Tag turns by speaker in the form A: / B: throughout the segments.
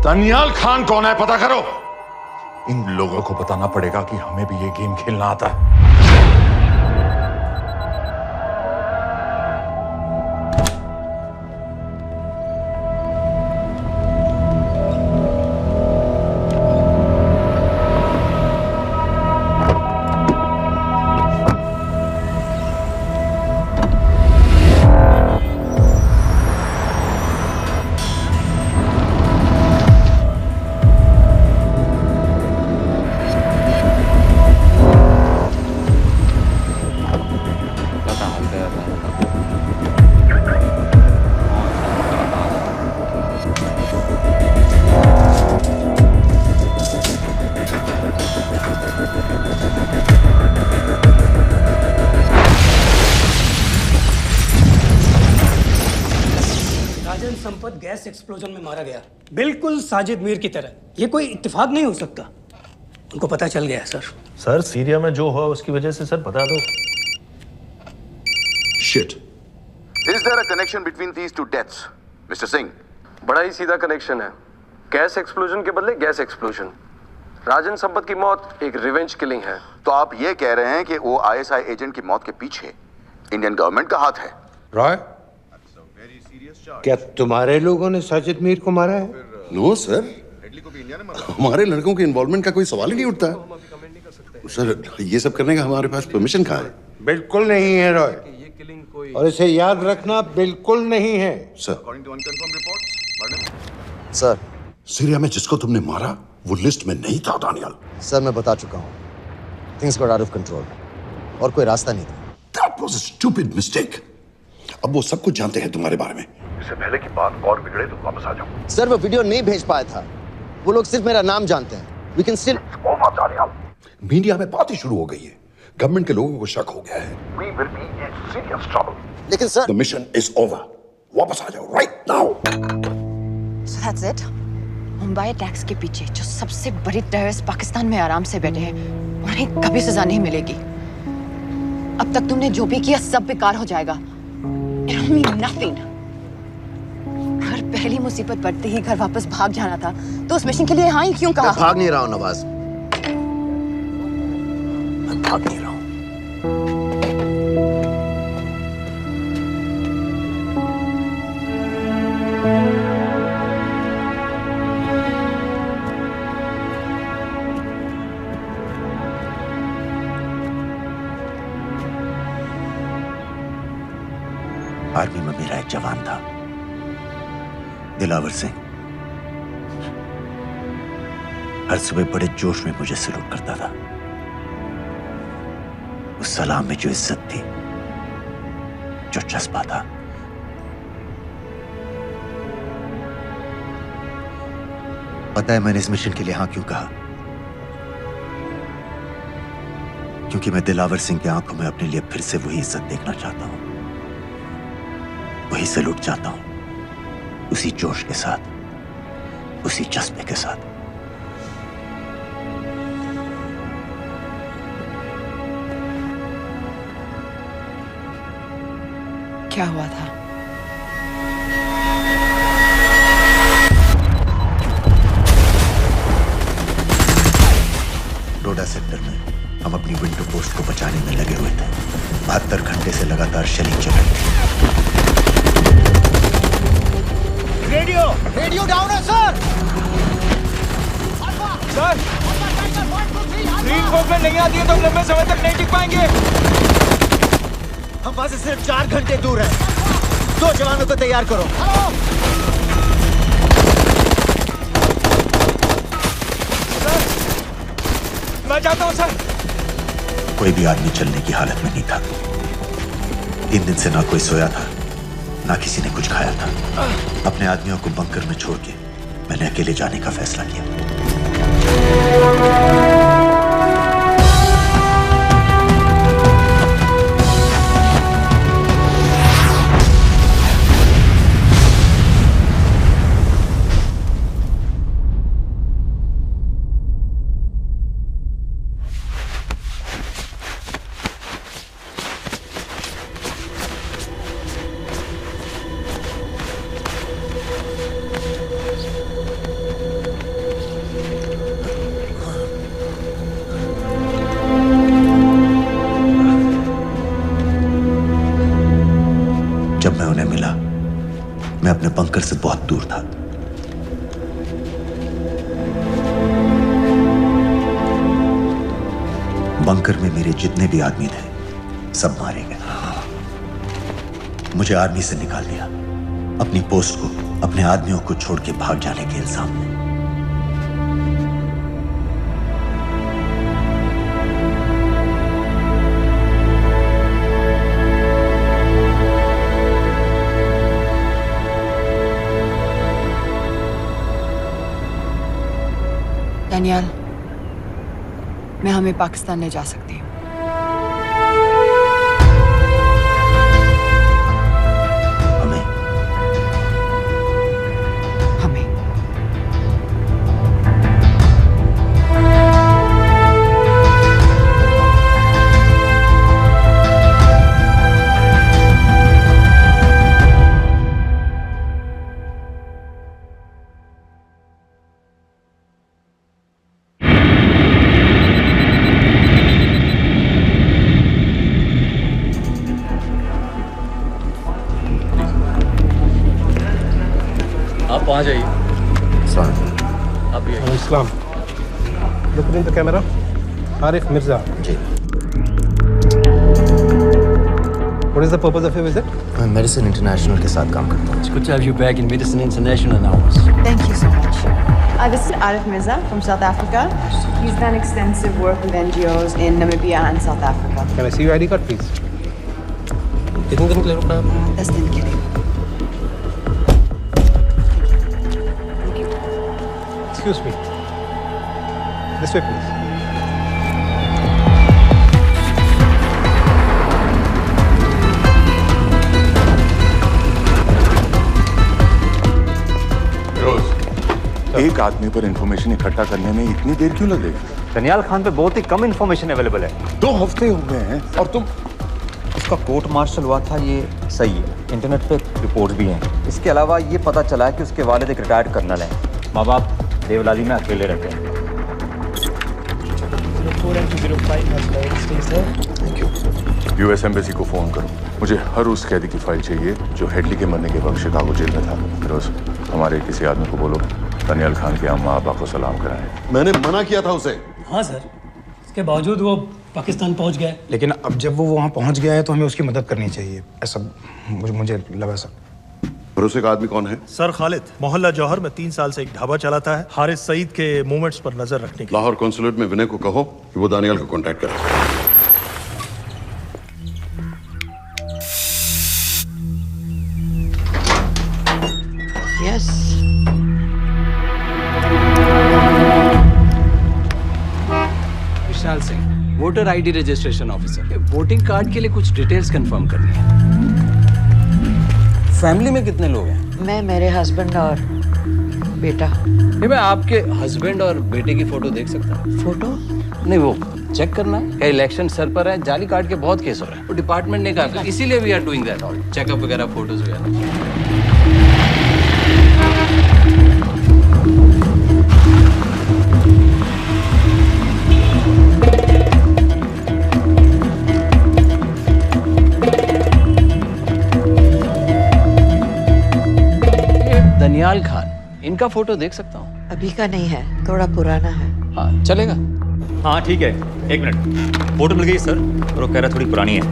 A: दनियाल खान कौन है पता करो। इन लोगों को बताना पड़ेगा कि हमें भी ये गेम खेलना आता है।
B: संपत गैस एक्सप्लोजन में मारा गया, बिल्कुल साजिद मीर की तरह। ये कोई इत्तेफाक नहीं हो सकता। उनको पता चल गया है सर।
C: सर सीरिया में जो हुआ उसकी वजह से सर बता दो।
D: Shit. Is there a connection between these two deaths, Mr. Singh?
E: बड़ा ही सीधा कनेक्शन है। गैस एक्सप्लोजन के बदले गैस एक्सप्लोजन। राजन संपत की मौत एक रिवेंज किलिंग है।
D: तो आप ये कह रहे हैं कि वो ISI एजेंट की मौत के पीछे इंडियन गवर्नमेंट का हाथ है?
F: रॉय, क्या तुम्हारे लोगों ने साजिद मीर को मारा है?
G: नो सर, हमारे लड़कों के इन्वॉल्वमेंट का कोई सवाल ही नहीं उठता। सर ये सब करने का हमारे पास परमिशन कहाँ है?
F: बिल्कुल नहीं है रॉय, और इसे याद रखना बिल्कुल नहीं है।
H: सर,
G: सीरिया में जिसको तुमने मारा वो लिस्ट में नहीं था दानियाल।
H: सर मैं बता चुका हूँ, things got out of control और कोई रास्ता नहीं था।
G: That was a stupid mistake. अब वो सब कुछ जानते हैं तुम्हारे बारे में। इससे पहले की बात और बिगड़े तो वापस आ जाओ।
H: सर वो वीडियो नहीं भेज पाया था, वो लोग सिर्फ मेरा नाम जानते हैं। We can still...
G: मीडिया में बात ही शुरू हो गई है, गवर्नमेंट के लोगों को शक हो गया है। We will be in serious trouble.
H: लेकिन sir
G: The mission is over. वापस आ जाओ right now.
I: So that's it. Mumbai attacks के पीछे जो सबसे बड़ी टेररिस्ट पाकिस्तान में आराम से बैठे हैं, उन्हें कभी सजा नहीं मिलेगी। अब तक तुमने जो भी किया सब बेकार हो जाएगा। It'll mean nothing. अगर पहली मुसीबत पड़ते ही घर वापस भाग जाना था, तो उस मिशन के लिए हाँ ही क्यों कहा?
H: मैं भाग नहीं रहा हूँ नवाज, मैं भाग नहीं रहा हूँ। आर्मी में मेरा एक जवान था, दिलावर सिंह। हर सुबह बड़े जोश में मुझे सलूट करता था। उस सलाम में जो इज्जत थी, जो जज्बा था, पता है मैंने इस मिशन के लिए हाँ क्यों कहा? क्योंकि मैं दिलावर सिंह की आंखों में अपने लिए फिर से वही इज्जत देखना चाहता हूं, वही सलूट चाहता हूं, उसी जोश के साथ, उसी जज्बे के साथ।
I: क्या हुआ था?
H: डोडा सेक्टर में हम अपनी विंडो पोस्ट को बचाने में लगे हुए थे। 72 घंटे से लगातार शेलिंग चल रही थी।
B: रेडियो डाउन है सर। सर, ग्रीन कोट नहीं आती है तो हम लंबे समय तक नहीं टिक पाएंगे। हम वहां से सिर्फ 4 घंटे दूर हैं। 2 जवानों को तैयार करो। सर, मैं जाता हूं सर।
H: कोई भी आदमी चलने की हालत में नहीं था। 3 दिन से ना कोई सोया था, ना किसी ने कुछ खाया था। अपने आदमियों को बंकर में छोड़ के मैंने अकेले जाने का फैसला किया। जब मैं उन्हें मिला, मैं अपने बंकर से बहुत दूर था। बंकर में मेरे जितने भी आदमी थे, सब मारे गए। मुझे आर्मी से निकाल दिया, अपनी पोस्ट को, अपने आदमियों को छोड़ के भाग जाने के इल्जाम में।
I: डैनियल, मैं हमें पाकिस्तान ले जा सकती हूँ।
H: हमें?
I: हमें।
E: आप वहाँ जाइए। आप भी आइए।
J: Islam. Look in the camera. Arif Mirza.
H: जी।
J: What is the purpose of your visit?
H: मैं मेडिसिन इंटरनेशनल के साथ काम करता हूँ।
E: It's good to have you back in Medicine International now.
I: Thank you so much.
K: This is Arif Mirza from South Africa. He's done extensive work with NGOs in Namibia and South Africa.
J: Can I see your ID card, please? कितने दिन के लिए रुकना है?
I: 10 दिन के लिए।
J: Excuse me. This way, please.
A: एक आदमी पर इंफॉर्मेशन इकट्ठा करने में इतनी देर क्यों लगेगी?
C: दनियाल खान पे बहुत ही कम इंफॉर्मेशन अवेलेबल है।
A: 2 हफ्ते हो गए हैं और तुम।
C: उसका कोर्ट मार्शल हुआ था, ये सही है। इंटरनेट पे रिपोर्ट भी हैं। इसके अलावा ये पता चला है कि उसके वालिद एक रिटायर्ड कर्नल हैं। माँ बाप देवलाली में अकेले रहते हैं।
A: यूएस एम्बेसी को फोन करो। मुझे हर उस कैदी की फाइल चाहिए जो हेडली के मरने के वक्त शिकागो जेल में था। फिरोज, हमारे किसी आदमी को बोलो दनियाल खान के अम्मा अब्बा को सलाम कराएं।
G: मैंने मना किया था उसे।
B: हाँ सर, इसके बावजूद वो पाकिस्तान पहुंच गया।
J: लेकिन अब जब वो वहाँ पहुँच गया है तो हमें उसकी मदद करनी चाहिए, ऐसा मुझे लगा सर।
G: भरोसे का आदमी कौन है?
C: सर खालिद, मोहल्ला जौहर में 3 साल से एक ढाबा चलाता है। हारिस सईद के मूवमेंट्स पर नजर रखने के।
G: लाहौर कॉन्सुलेट में विनय को कहो कि वो दानियाल को कांटेक्ट करे।
I: Yes.
E: Vishal Singh, voter ID registration officer. Voting card के लिए कुछ डिटेल्स कंफर्म करनी है। फैमिली में कितने लोग हैं?
I: मैं, मेरे हस्बैंड और बेटा।
E: ये मैं आपके हस्बैंड और बेटे की फोटो देख सकता हूँ?
I: फोटो?
E: नहीं, वो चेक करना है। क्या इलेक्शन सर पर है? जाली कार्ड के बहुत केस हो रहे हैं। वो डिपार्टमेंट ने कहा, इसीलिए we are doing that all checkup वगैरह, फोटोज वगैरह। दनियाल खान, इनका फोटो देख सकता हूँ?
I: अभी का नहीं है, थोड़ा पुराना है।
E: हाँ, चलेगा।
C: हाँ ठीक है, 1 मिनट। फोटो मिल गई सर, और वो कह रहा थोड़ी पुरानी है।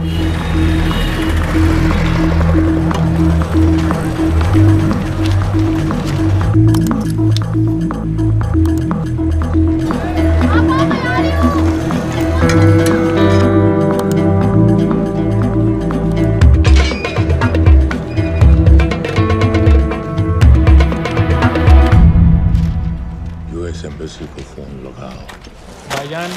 A: यूएस एम्बेसी को फोन लगाओ।
L: भाईजान,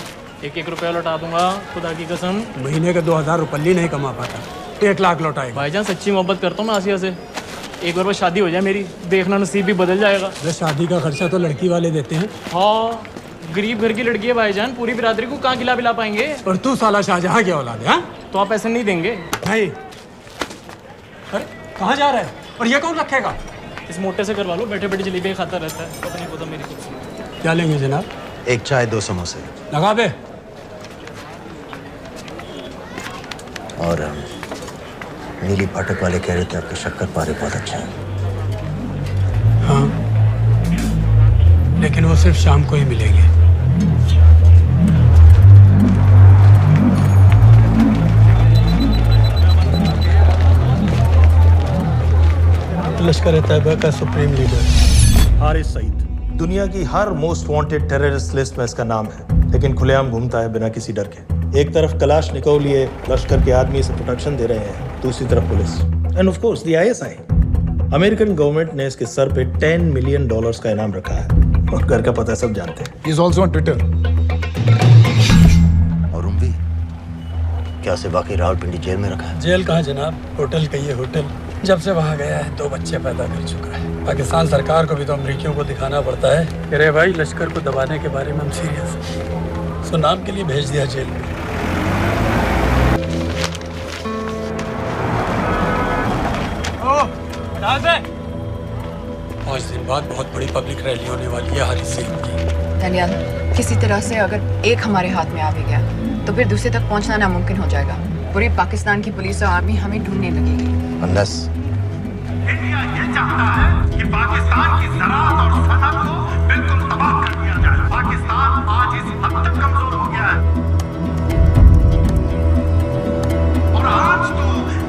L: 1-1 रुपया लौटा दूंगा, खुदा की कसम।
B: महीने का 2000 रुपये नहीं कमा पाता, 1 लाख लौटाएगा।
L: भाईजान सच्ची मोहब्बत करता हूँ मैं आसिया से। एक बार बस शादी हो जाए मेरी, देखना नसीब भी बदल जाएगा।
B: अरे शादी का खर्चा तो लड़की वाले देते हैं।
L: हाँ, गरीब घर की लड़की है भाईजान, पूरी बिरादरी को कहाँ खिला पाएंगे।
B: और तू साला शाहजहां की औलाद है?
L: तो आप ऐसे नहीं देंगे?
B: नहीं। अरे कहाँ जा रहा है? और ये कौन रखेगा?
L: इस मोटे से करवा लो, बैठे बैठे जलेबी खाता रहता है, पता नहीं पता मेरी कुछ।
B: क्या लेंगे जनाब?
H: 1 चाय 2 समोसे।
B: लगा बे।
H: और नीली फाटक वाले कह रहे थे आपके शक्कर पारे बहुत अच्छे हैं।
B: हाँ, लेकिन वो सिर्फ शाम को ही मिलेंगे।
M: लश्कर-ए-तैयबा का सुप्रीम लीडर
N: हारिस सईद, दुनिया की हर मोस्ट वांटेड टेररिस्ट लिस्ट में इसका नाम है, लेकिन खुलेआम घूमता है बिना किसी डर के। एक तरफ कलाशनिकोव लिए लश्कर के आदमी इसे प्रोटेक्शन दे रहे हैं, दूसरी तरफ police end of course the ISI. American government ने इसके सर पे $10 मिलियन का इनाम रखा है और घर का पता सब जानते हैं।
J: He is also on Twitter.
H: और उम्वी क्या उसे वाकई रावलपिंडी जेल में रखा है?
M: जेल कहाँ जनाब, होटल कहिए होटल। जब से वहाँ गया है 2 बच्चे पैदा कर चुका है। पाकिस्तान सरकार को भी तो अमरीकियों को दिखाना पड़ता है। अरे भाई, लश्कर को दबाने के बारे में हम सीरियस हैं। सो नाम के लिए भेज दिया जेल में। 5 दिन बाद बहुत बड़ी पब्लिक रैली होने वाली है हारिस सिंह की।
I: दानियल, किसी तरह से अगर एक हमारे हाथ में आ भी गया तो फिर दूसरे तक पहुंचना नामुमकिन हो जाएगा। पूरी पाकिस्तान की पुलिस और आर्मी हमें ढूंढने लगेगी।
H: Unless
O: इंडिया ये चाहता है कि पाकिस्तान की ज़राअत और सनअत को बिल्कुल तबाह कर दिया जाए। पाकिस्तान आज इस हद तक कमजोर हो गया है और आज तो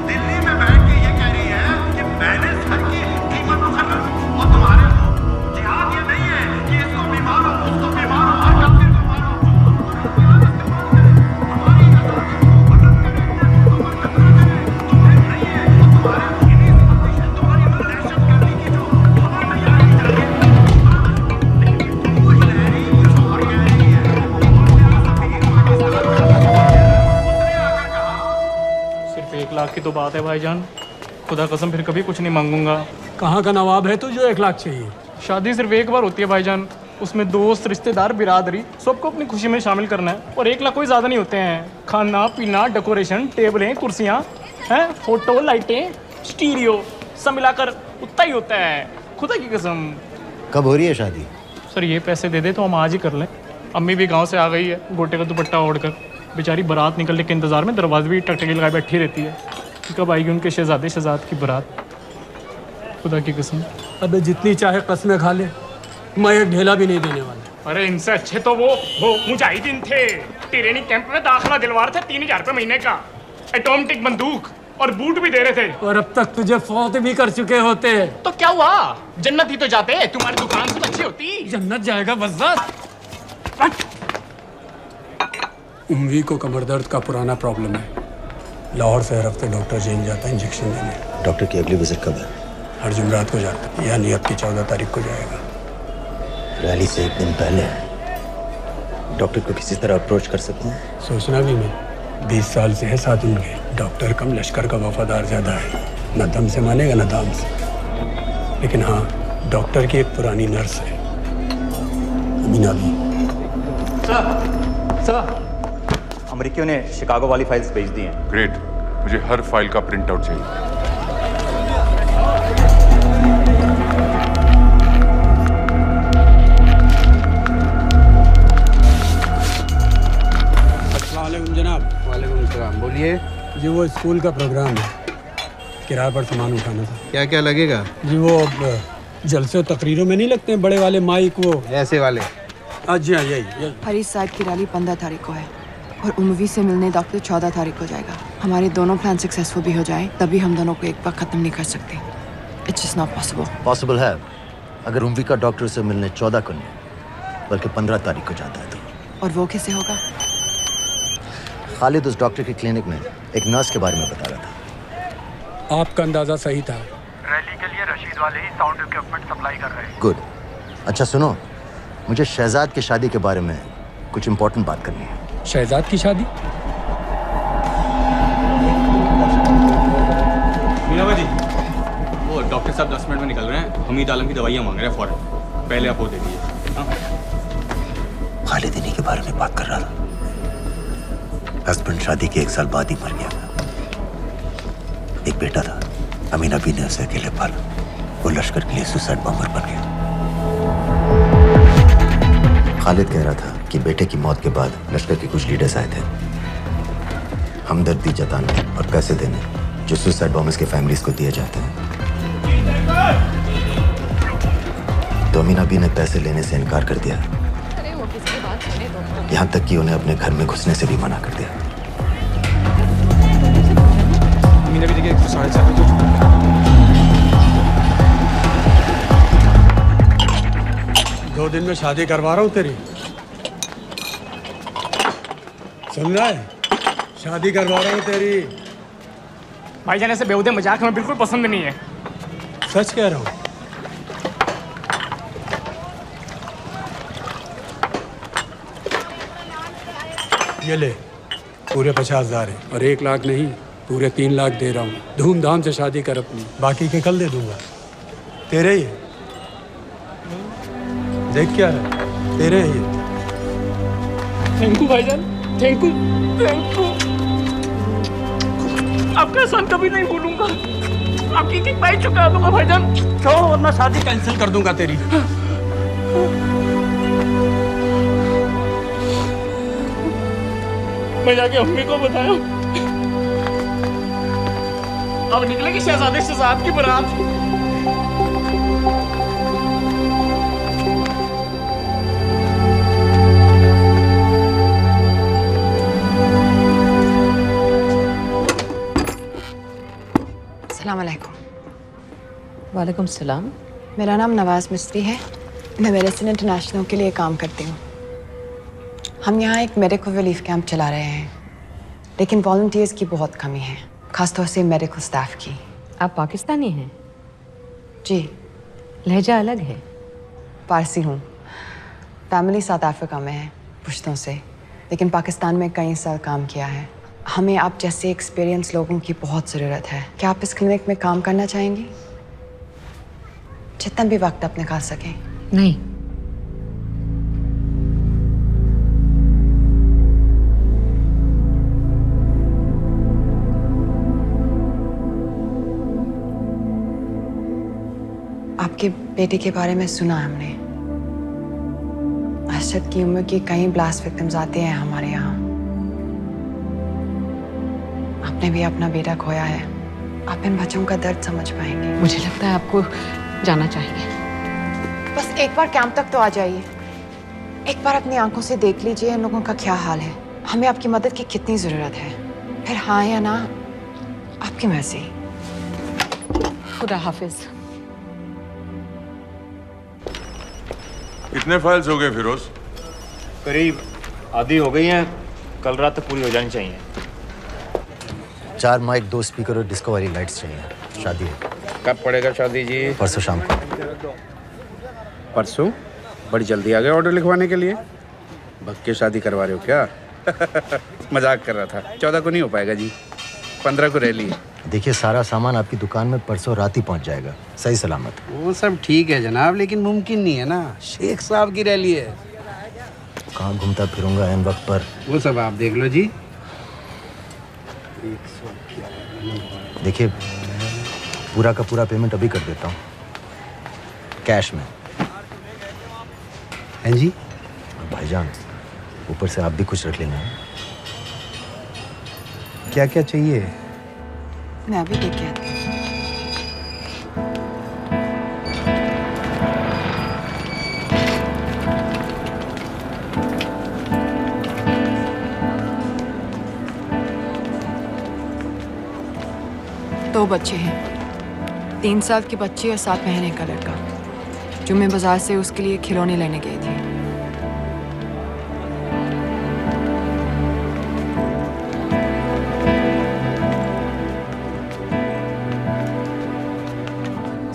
O: दिल्ली में बैठ के ये कह रही है कि मैंने सर की कीमत मुकर्रर और तुम्हारे जिहाद ये नहीं है कि इसको भी मारो, उसको भी मारो, हर काफिर को मारो।
L: सिर्फ 1 लाख की तो बात है भाईजान, खुदा कसम फिर कभी कुछ नहीं मांगूंगा।
M: कहाँ का नवाब है तू जो 1 लाख चाहिए?
L: शादी सिर्फ एक बार होती है भाईजान, उसमें दोस्त रिश्तेदार बिरादरी सबको अपनी खुशी में शामिल करना है। और 1 लाख कोई ज़्यादा नहीं होते हैं। खाना पीना, डेकोरेशन, टेबलें, कुर्सियाँ हैं, फोटो, लाइटें, स्टीरियो सब मिलाकर उतना ही होता है, खुदा की कसम।
H: कब हो रही है शादी?
L: सर ये पैसे दे दे तो हम आज ही कर लें। अम्मी भी गांव से आ गई है गोटे का दुपट्टा ओढ़कर, बेचारी बारात निकलने के इंतजार में दरवाजे भी टकटकी लगाए बैठी रहती है कि कब आएगी उनके शहजाद की बारात, खुदा की कसम।
M: अबे जितनी चाहे कस्में खा ले, मैं एक ढेला भी नहीं देने वाला।
L: अरे इनसे अच्छे तो वो मुजाहिदीन थे, ट्रेनिंग कैंप में दाखिला दिलवा रहे थे 3000 रुपये महीने का, ऑटोमेटिक बंदूक और बूट भी दे रहे थे।
M: और अब तक तुझे फौत भी कर चुके होते।
L: तो क्या हुआ, जन्नत ही तो जाते, तुम्हारी दुकान से अच्छी होती।
M: जन्नत जाएगा बज़्ज़त। उम्वी को कमर दर्द का पुराना प्रॉब्लम है। लाहौर से हर हफ्ते डॉक्टर चेंज जाता है इंजेक्शन देने।
H: डॉक्टर की अगली विजिट कब है?
M: हर जुमरात को जाता है, यानी अब की 14 तारीख को जाएगा।
H: रैली से 1 दिन पहले डॉक्टर को किसी तरह अप्रोच कर सकते हैं?
M: सोचना भी नहीं, 20 साल से है साथ उनके। डॉक्टर कम लश्कर का वफादार ज्यादा है, न दम से मानेगा न दाम से। लेकिन हाँ, डॉक्टर की एक पुरानी नर्स है, अमीना भी।
C: सर, अमेरिकियों ने शिकागो वाली फाइल्स भेज दी हैं।
A: ग्रेट, मुझे हर फाइल का प्रिंट आउट चाहिए।
M: अस्सलामुअलैकुम जनाब।
E: वालेकुम सलाम, बोलिए।
M: जी वो स्कूल का प्रोग्राम है, किराए पर सामान उठाना था।
E: क्या क्या लगेगा?
M: जी वो जलसे तकरीरों में नहीं लगते हैं बड़े वाले माइक, वो
E: ऐसे वाले?
M: जी हाँ, यही।
I: हारिस साहब की रैली 15 तारीख को है और उम्वी से मिलने डॉक्टर 14 तारीख को जाएगा। हमारे दोनों प्लान सक्सेसफुल भी हो जाए तभी हम दोनों को एक बार खत्म नहीं कर सकते। It's just not possible.
H: Possible है अगर उम्वी का डॉक्टर से मिलने 14 को नहीं बल्कि 15 तारीख को जाता है तो।
I: और वो कैसे होगा?
H: खालिद उस डॉक्टर की क्लिनिक में एक नर्स के बारे में बता रहा था।
M: आपका अंदाजा सही था।
O: रैली के लिए रशीद वाले ही साउंड इक्विपमेंट सप्लाई कर रहे हैं।
H: गुड। अच्छा सुनो, मुझे शहजाद की शादी के बारे में कुछ इंपॉर्टेंट बात करनी है।
M: शहजाद की शादी?
P: मीना जी, वो डॉक्टर साहब 10 मिनट में निकल रहे हैं। हमीद आलम की दवाइयाँ मांग रहे हैं फौरन, पहले आप वो दे दीजिए।
H: खालिद इन्हीं के बारे में बात कर रहा था। हस्बैंड शादी के 1 साल बाद ही मर गया। एक बेटा था, अमीना भी ने उसे अकेले पाला। वो लश्कर के लिए सुसाइड बॉम्बर बन गया। खालिद कह रहा था कि बेटे की मौत के बाद लश्कर के कुछ लीडर्स आए थे हमदर्दी जताने और पैसे देने जो सुसाइड बॉम्बर्स के फैमिलीज को दिए जाते हैं। तो अमीना बी ने पैसे लेने से इनकार कर दिया, यहाँ तक कि उन्हें अपने घर में घुसने से भी मना कर दिया।
Q: अमीना बी देखिए 7:30 बजे।
M: 2 दिन में शादी करवा रहा हूँ तेरी, सुन रहा है? शादी करवा रहा हूँ तेरी।
L: भाईजान ऐसे बेहुदे मजाक हमें बिल्कुल पसंद नहीं है।
M: सच कह रहा हूँ। ये ले, पूरे 50,000 है और 1 लाख नहीं, पूरे 3 लाख दे रहा हूँ। धूमधाम से शादी कर अपनी, बाकी के कल दे दूंगा। तेरे ही है। देख क्या है, तेरे ही है।
L: थैंक यू भाईजान, थैंक यू, थैंक यू। आपका एहसान कभी नहीं भूलूंगा। आपकी एक बाई चुका दूंगा भाईजान।
M: क्यों, वरना शादी कैंसिल कर दूंगा तेरी।
L: मैं जाके अम्मी को बताया। अब निकलेगी शहजादे शहजाद की बारात।
I: अस्सलाम वालेकुम।
R: वालेकुम सलाम।
I: मेरा नाम नवाज मिस्त्री है। मैं मेडिसिन इंटरनेशनल के लिए काम करती हूँ। हम यहाँ एक मेडिकल रिलीफ कैंप चला रहे हैं, लेकिन वॉलंटियर्स की बहुत कमी है, खासतौर से मेडिकल स्टाफ की।
R: आप पाकिस्तानी हैं?
I: जी।
R: लहजा अलग है।
I: पारसी हूँ। फैमिली साउथ अफ्रीका में है पुश्तों से, लेकिन पाकिस्तान में कई साल काम किया है। हमें आप जैसे एक्सपीरियंस लोगों की बहुत ज़रूरत है। क्या आप इस क्लिनिक में काम करना चाहेंगी? जितना भी वक्त आप निकाल सकें।
R: नहीं।
I: आपके बेटे के बारे में सुना हमने। अरशद की उम्र के कई ब्लास्ट विक्टिम्स आते हैं हमारे यहाँ। आपने भी अपना बेटा खोया है। आप इन बच्चों का दर्द समझ पाएंगे।
R: मुझे लगता है आपको जाना चाहिए।
I: बस एक बार कैंप तक तो आ जाइए। एक बार अपनी आंखों से देख लीजिए इन लोगों का क्या हाल है। हमें आपकी मदद की कितनी ज़रूरत है। फिर हाँ या ना, आपकी मर्जी।
R: खुदा हाफिज।
A: कितने फाइल्स हो गए फिरोज?
C: करीब आधी हो गई हैं, कल रात तक पूरी हो जानी चाहिए।
H: 4 माइक, 2 स्पीकर और डिस्को वाली लाइट्स चाहिए। शादी है।
S: कब पड़ेगा शादी जी?
H: परसों शाम को।
S: परसों? बड़ी जल्दी आ गए ऑर्डर लिखवाने के लिए। भग के शादी करवा रहे हो क्या? मजाक कर रहा था। 14 को नहीं हो पाएगा जी, 15 को रैली है।
H: देखिए, सारा सामान आपकी दुकान में परसों रात ही पहुंच जाएगा, सही सलामत।
S: वो सब ठीक है जनाब, लेकिन मुमकिन नहीं है ना। शेख साहब की रैली है।
H: कहाँ घूमता फिरूंगा इन वक्त पर?
S: वो सब आप देख लो जी।
H: देखिए, पूरा का पूरा पेमेंट अभी कर देता हूँ, कैश में।
S: हैं जी?
H: भाईजान, ऊपर से आप भी कुछ रख लेना।
S: क्या क्या चाहिए?
I: मैं अभी देख के आती हूँ। दो बच्चे हैं, 3 साल के बच्चे और 7 महीने का लड़का, जो मैं बाजार से उसके लिए खिलौने लेने गई थी।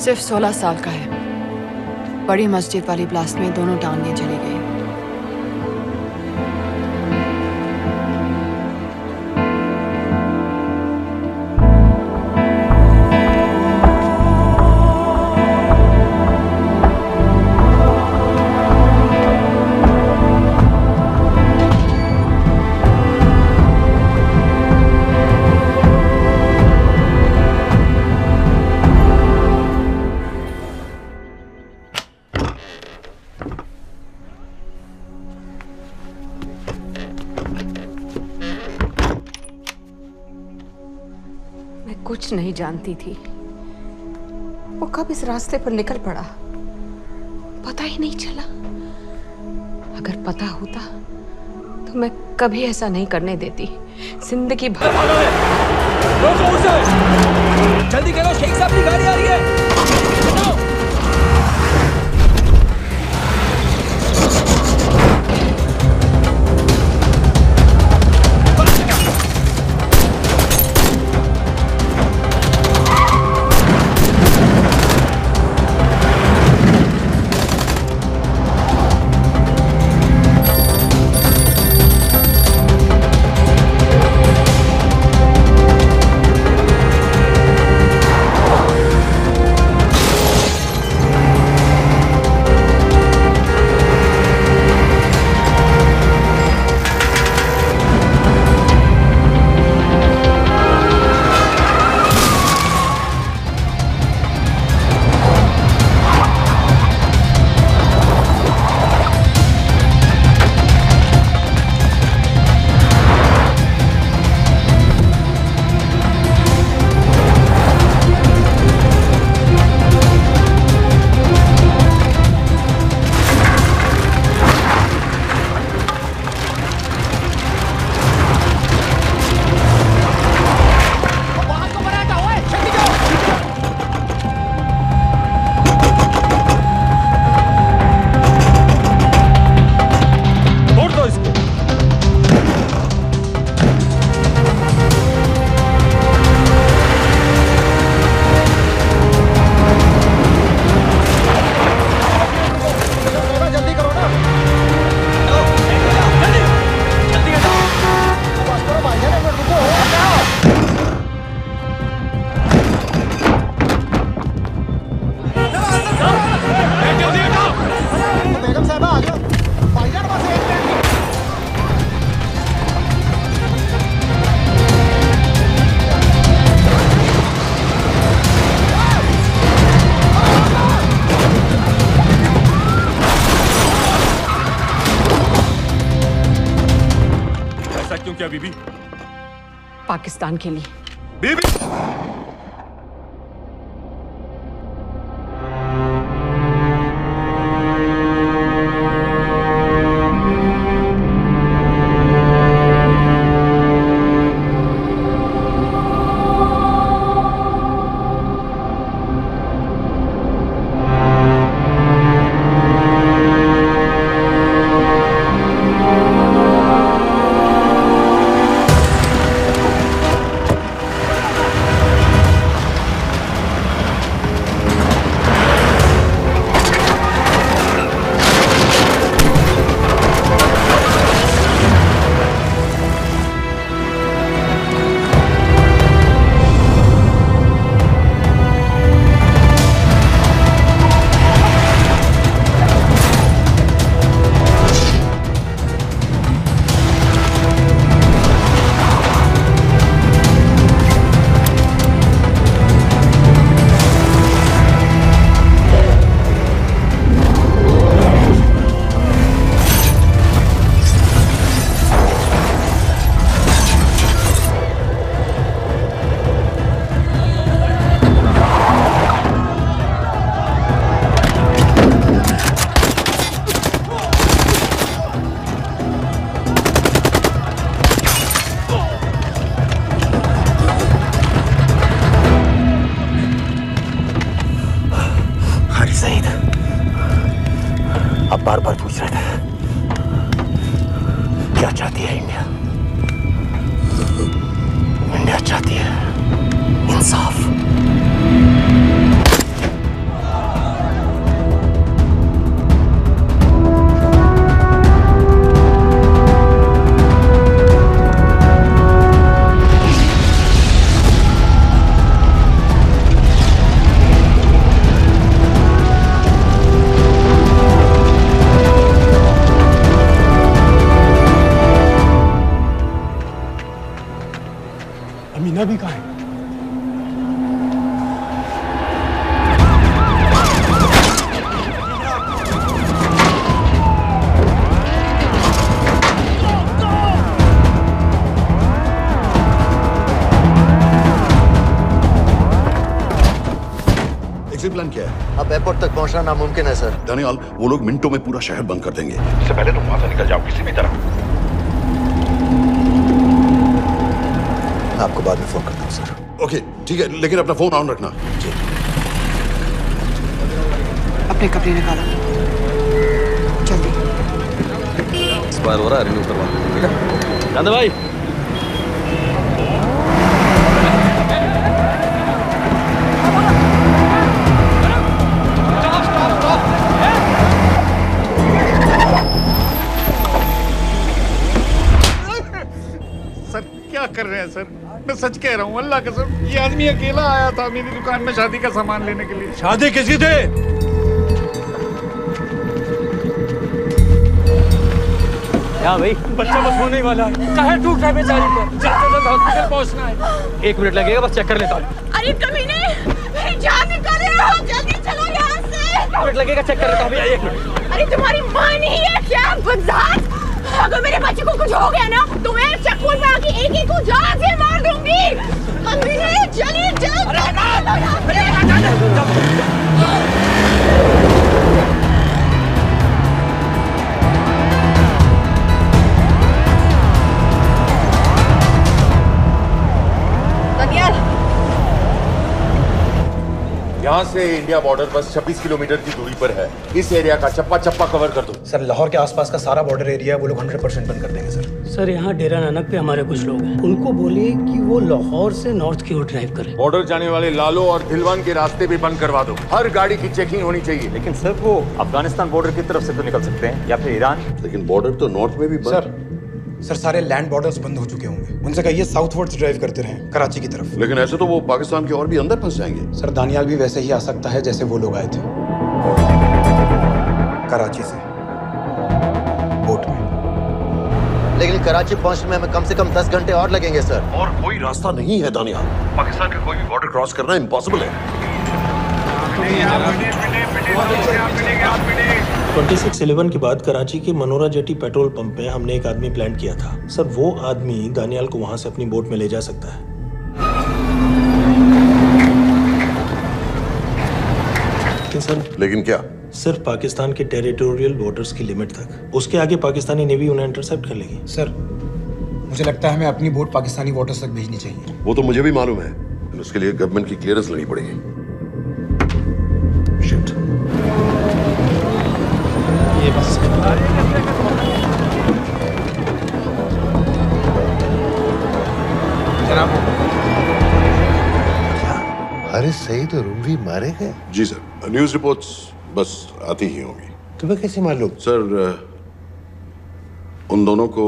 I: सिर्फ 16 साल का है। बड़ी मस्जिद वाली ब्लास्ट में दोनों टांगें चली गई।
R: कुछ नहीं जानती थी। वो कब इस रास्ते पर निकल पड़ा पता ही नहीं चला। अगर पता होता तो मैं कभी ऐसा नहीं करने देती। जिंदगी भर।
O: रोको उसे! जल्दी करो, शेख साहब की गाड़ी आ रही है।
A: बीबी?
R: पाकिस्तान के लिए।
A: बीबी!
H: बार बार पूछ रहे थे क्या चाहती है इंडिया। इंडिया चाहती है इंसाफ।
M: अमीना भी कहाँ है?
G: एक्सिट प्लान क्या है?
H: अब एयरपोर्ट तक पहुंचना नामुमकिन है सर।
G: दानियाल, वो लोग मिनटों में पूरा शहर बंद कर देंगे। इससे पहले तुम वहां से निकल जाओ किसी भी तरह।
H: मैं आपको बाद में फोन करता हूँ सर।
G: ओके ठीक है, लेकिन अपना फोन ऑन रखना। जी।
K: अपने कपड़े निकालो जल्दी।
E: एक्सपायर हो रहा है, रिन्यू करवा ठीक है। जान दे भाई।
O: सर क्या कर रहे हैं सर? मैं सच कह रहा हूँ, अल्लाह कसम, ये आदमी अकेला आया था मेरी दुकान में शादी का सामान लेने के लिए।
N: शादी किसकी थी?
E: क्या भाई?
L: बच्चा बस होने ही वाला है। कहाँ टूट रहा है बेचारी पर? जल्द से जल्द हॉस्पिटल पहुंचना है।
E: 1 मिनट लगेगा, बस चेक कर लेता हूँ।
I: अरे कमीने, मेरी जान निकाल रहे हो, जल्दी चलो यहाँ से।
E: 1 मिनट लगेगा, चेक कर लेता हूँ भैया, 1 मिनट।
I: अरे तुम्हारी माँ नहीं है क्या बदजात? अगर मेरे बच्चे को कुछ हो गया ना तो मैं चक्कू में आके एक को जान से मार दूंगी। कमीने चलिए जल्द।
F: यहाँ से इंडिया बॉर्डर बस 26 किलोमीटर की दूरी पर है। इस एरिया का चप्पा चप्पा कवर कर दो।
J: सर लाहौर के आसपास का सारा बॉर्डर एरिया वो लोग 100% बंद कर देंगे सर।
B: सर यहाँ डेरा नानक पे हमारे कुछ लोग हैं, उनको बोलिए कि वो लाहौर से नॉर्थ की ओर ड्राइव करें।
A: बॉर्डर जाने वाले लालो और दिलवान के रास्ते भी बंद करवा दो। हर गाड़ी की चेकिंग होनी चाहिए।
C: लेकिन सर वो अफगानिस्तान बॉर्डर की तरफ से तो निकल सकते हैं या फिर ईरान।
G: लेकिन बॉर्डर तो नॉर्थ में भी बंद।
J: सर सारे लैंड बॉर्डर्स बंद हो चुके होंगे। उनसे कहिए साउथवर्ड्स ड्राइव करते रहें कराची की तरफ।
G: लेकिन ऐसे तो वो पाकिस्तान के और भी अंदर फंस जाएंगे।
J: सर दानियाल भी वैसे ही आ सकता है जैसे वो लोग आए थे, कराची से बोट में।
H: लेकिन कराची पहुंचने में हमें कम से कम 10 घंटे और लगेंगे सर।
G: और कोई रास्ता नहीं है दानियाल। पाकिस्तान का कोई भी बॉर्डर क्रॉस करना इम्पॉसिबल है।
N: 26/11 के बाद कराची के मनोरा जेटी पेट्रोल पंप पे हमने एक आदमी प्लान किया था। सर वो आदमी दानियाल को वहां से अपनी बोट में ले जा सकता है।
G: लेकिन क्या?
N: सिर्फ पाकिस्तान के टेरिटोरियल बॉर्डर्स की लिमिट तक। उसके आगे पाकिस्तानी नेवी उन्हें इंटरसेप्ट कर लेगी।
J: सर मुझे लगता है हमें अपनी बोट पाकिस्तानी वाटर्स तक भेजनी चाहिए।
G: वो तो मुझे भी मालूम है, उसके लिए गवर्नमेंट की क्लियरेंस लेनी पड़ेगी। शिट।
J: ये बस
F: जनाब, हारिस सईद और रुमवी मारे गए?
G: जी सर, न्यूज़ रिपोर्ट्स बस आती ही होंगी।
F: तुम्हें कैसे मालूम?
G: सर उन दोनों को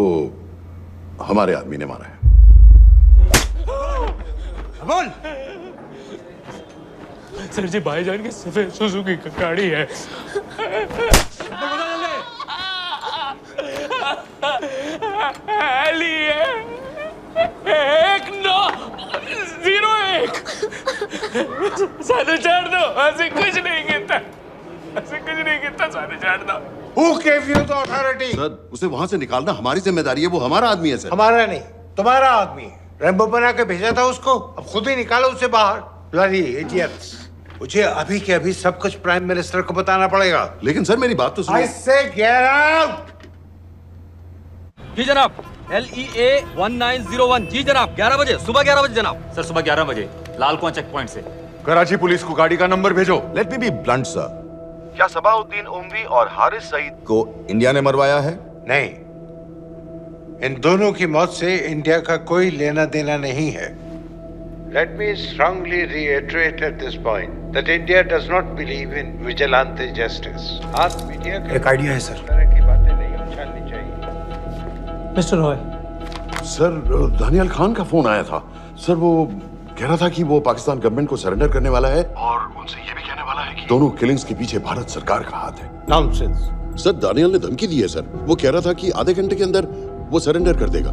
G: हमारे आदमी ने मारा है।
L: बोल। सर जी भाईजान की सफेद सुजुकी की गाड़ी है। एली है 1901। सारे छोड़ दो, ऐसे कुछ नहीं गिनता, ऐसे कुछ नहीं गिनता, सारे छोड़ दो।
F: Who gave you the authority?
G: Sir उसे वहां से निकालना हमारी जिम्मेदारी है, वो हमारा आदमी है सर।
F: हमारा नहीं, तुम्हारा आदमी। रैम्बो बना के भेजा था उसको, अब खुद ही निकालो उसे बाहर। Bloody idiots! मुझे अभी के अभी सब कुछ प्राइम मिनिस्टर को बताना पड़ेगा।
G: लेकिन सर मेरी बात तो सुनो।
F: I say get out!
E: जी जनाब, LEA 1901। जी जनाब, 11 बजे, सुबह 11 बजे जनाब।
C: सर सुबह 11 बजे लाल कुआं चेक पॉइंट से।
A: कराची पुलिस को गाड़ी का नंबर भेजो।
G: Let me be blunt sir.
D: क्या सबाउद्दीन उमवी और हारिस सईद
G: को इंडिया ने मरवाया है?
F: नहीं, इन दोनों की मौत से इंडिया का कोई लेना देना नहीं है। Let me strongly reiterate at this point that India does not believe in vigilante justice. आप मीडिया के
J: एक आइडिया है सर।
F: इस तरह की बातें नहीं उछालनी चाहिए।
B: मिस्टर रॉय,
G: सर दानियाल खान का फोन आया था। सर वो कह रहा था कि वो पाकिस्तान गवर्नमेंट को सरेंडर करने वाला है और उनसे ये भी कहने वाला है कि दोनों किलिंग्स के पीछे भारत सरकार का हाथ है।
F: नॉनसेंस।
G: सर दानियाल ने धमकी दी है सर। वो कह रहा था कि आधे घंटे के अंदर वो सरेंडर कर देगा।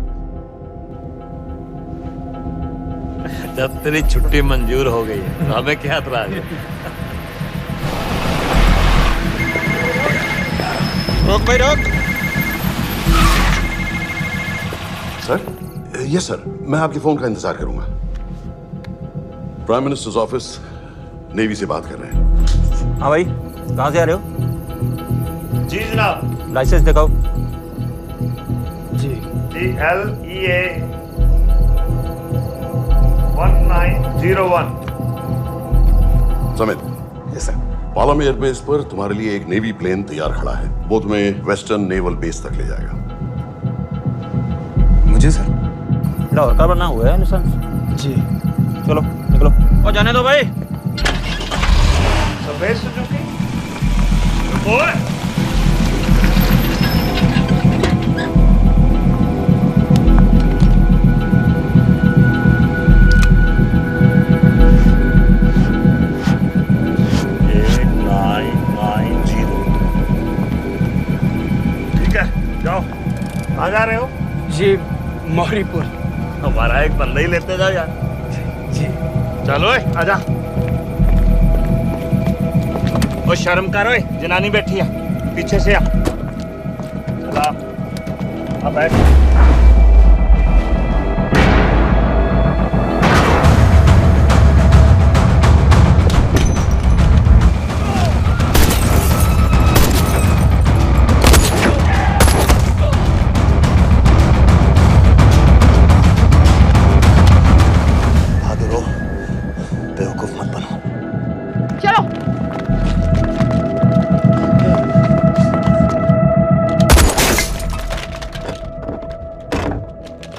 T: जब तेरी छुट्टी मंजूर हो गई है तो हमें क्या एतराज है?
F: रोक भाई रोक।
G: सर यस सर, मैं आपके फोन का इंतजार करूंगा। प्राइम मिनिस्टर्स ऑफिस नेवी से बात कर रहे हैं।
C: हाँ भाई, कहाँ से आ रहे हो?
U: जी जनाब।
C: लाइसेंस दिखाओ।
U: जी LEA 1901।
G: Samit. Yes sir. Palam airbase पर तुम्हारे लिए एक नेवी प्लेन तैयार खड़ा है। वो तुम्हें वेस्टर्न नेवल बेस तक ले जाएगा।
J: मुझे सर?
C: लाहौर का बना हुआ है लाइसेंस।
J: जी।
C: चलो निकलो। और जाने दो भाई।
U: सफेद सुजुकी। ओए। जाओ। कहाँ जा रहे हो?
L: जी मौरीपुर।
U: हमारा एक बंदा ही लेते जाओ यार।
L: जी।
U: चलो आजा। ओ शर्म करो, जनानी बैठी है, पीछे से आ। चला अब बैठ।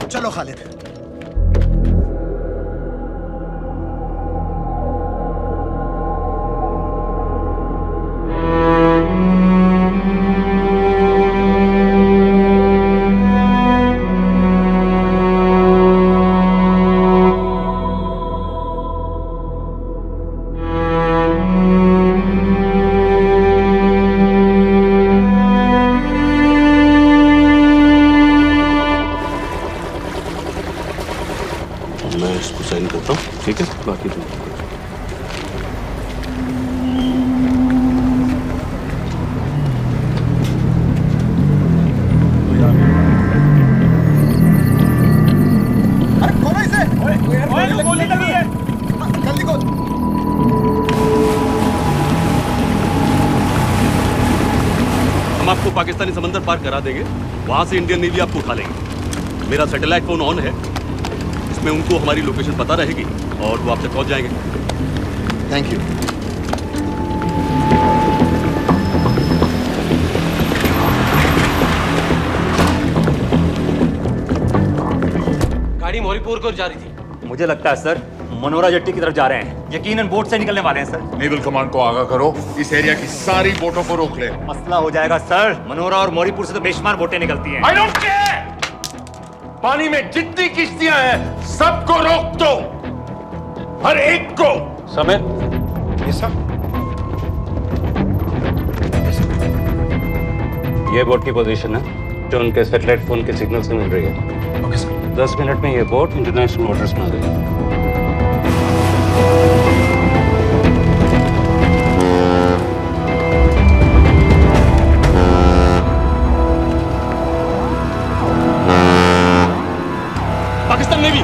H: चलो खालिद।
G: मैं इसको साइन करता हूँ, ठीक है? बाकी तुम
U: गोली लगी है। जल्दी खोल।
V: हम आपको पाकिस्तानी समंदर पार करा देंगे, वहां से इंडियन नेवी आपको उठा लेंगे। मेरा सैटेलाइट फोन ऑन है, इसमें उनको हमारी लोकेशन पता रहेगी और वो आपसे पहुंच जाएंगे।
H: Thank you.
C: गाड़ी मौरीपुर को जा रही थी। मुझे लगता है सर मनोरा जेट्टी की तरफ जा रहे हैं। यकीनन बोट से निकलने वाले हैं सर।
A: नेवल कमांड को आगाह करो, इस एरिया की सारी बोटों को रोक ले।
C: मसला हो जाएगा सर। मनोरा और मौरीपुर से तो बेशुमार बोटें निकलती हैं।
A: I don't care! पानी में जितनी किश्तियां हैं सबको रोक दो, हर एक को।
V: समित।
J: Yes sir.
V: ये बोट की पोजीशन है जो उनके सैटेलाइट फोन के सिग्नल से मिल रही है।
J: Okay sir.
V: 10 मिनट में ये बोट इंटरनेशनल वाटर्स में आ जाएगी।
U: पाकिस्तान नेवी।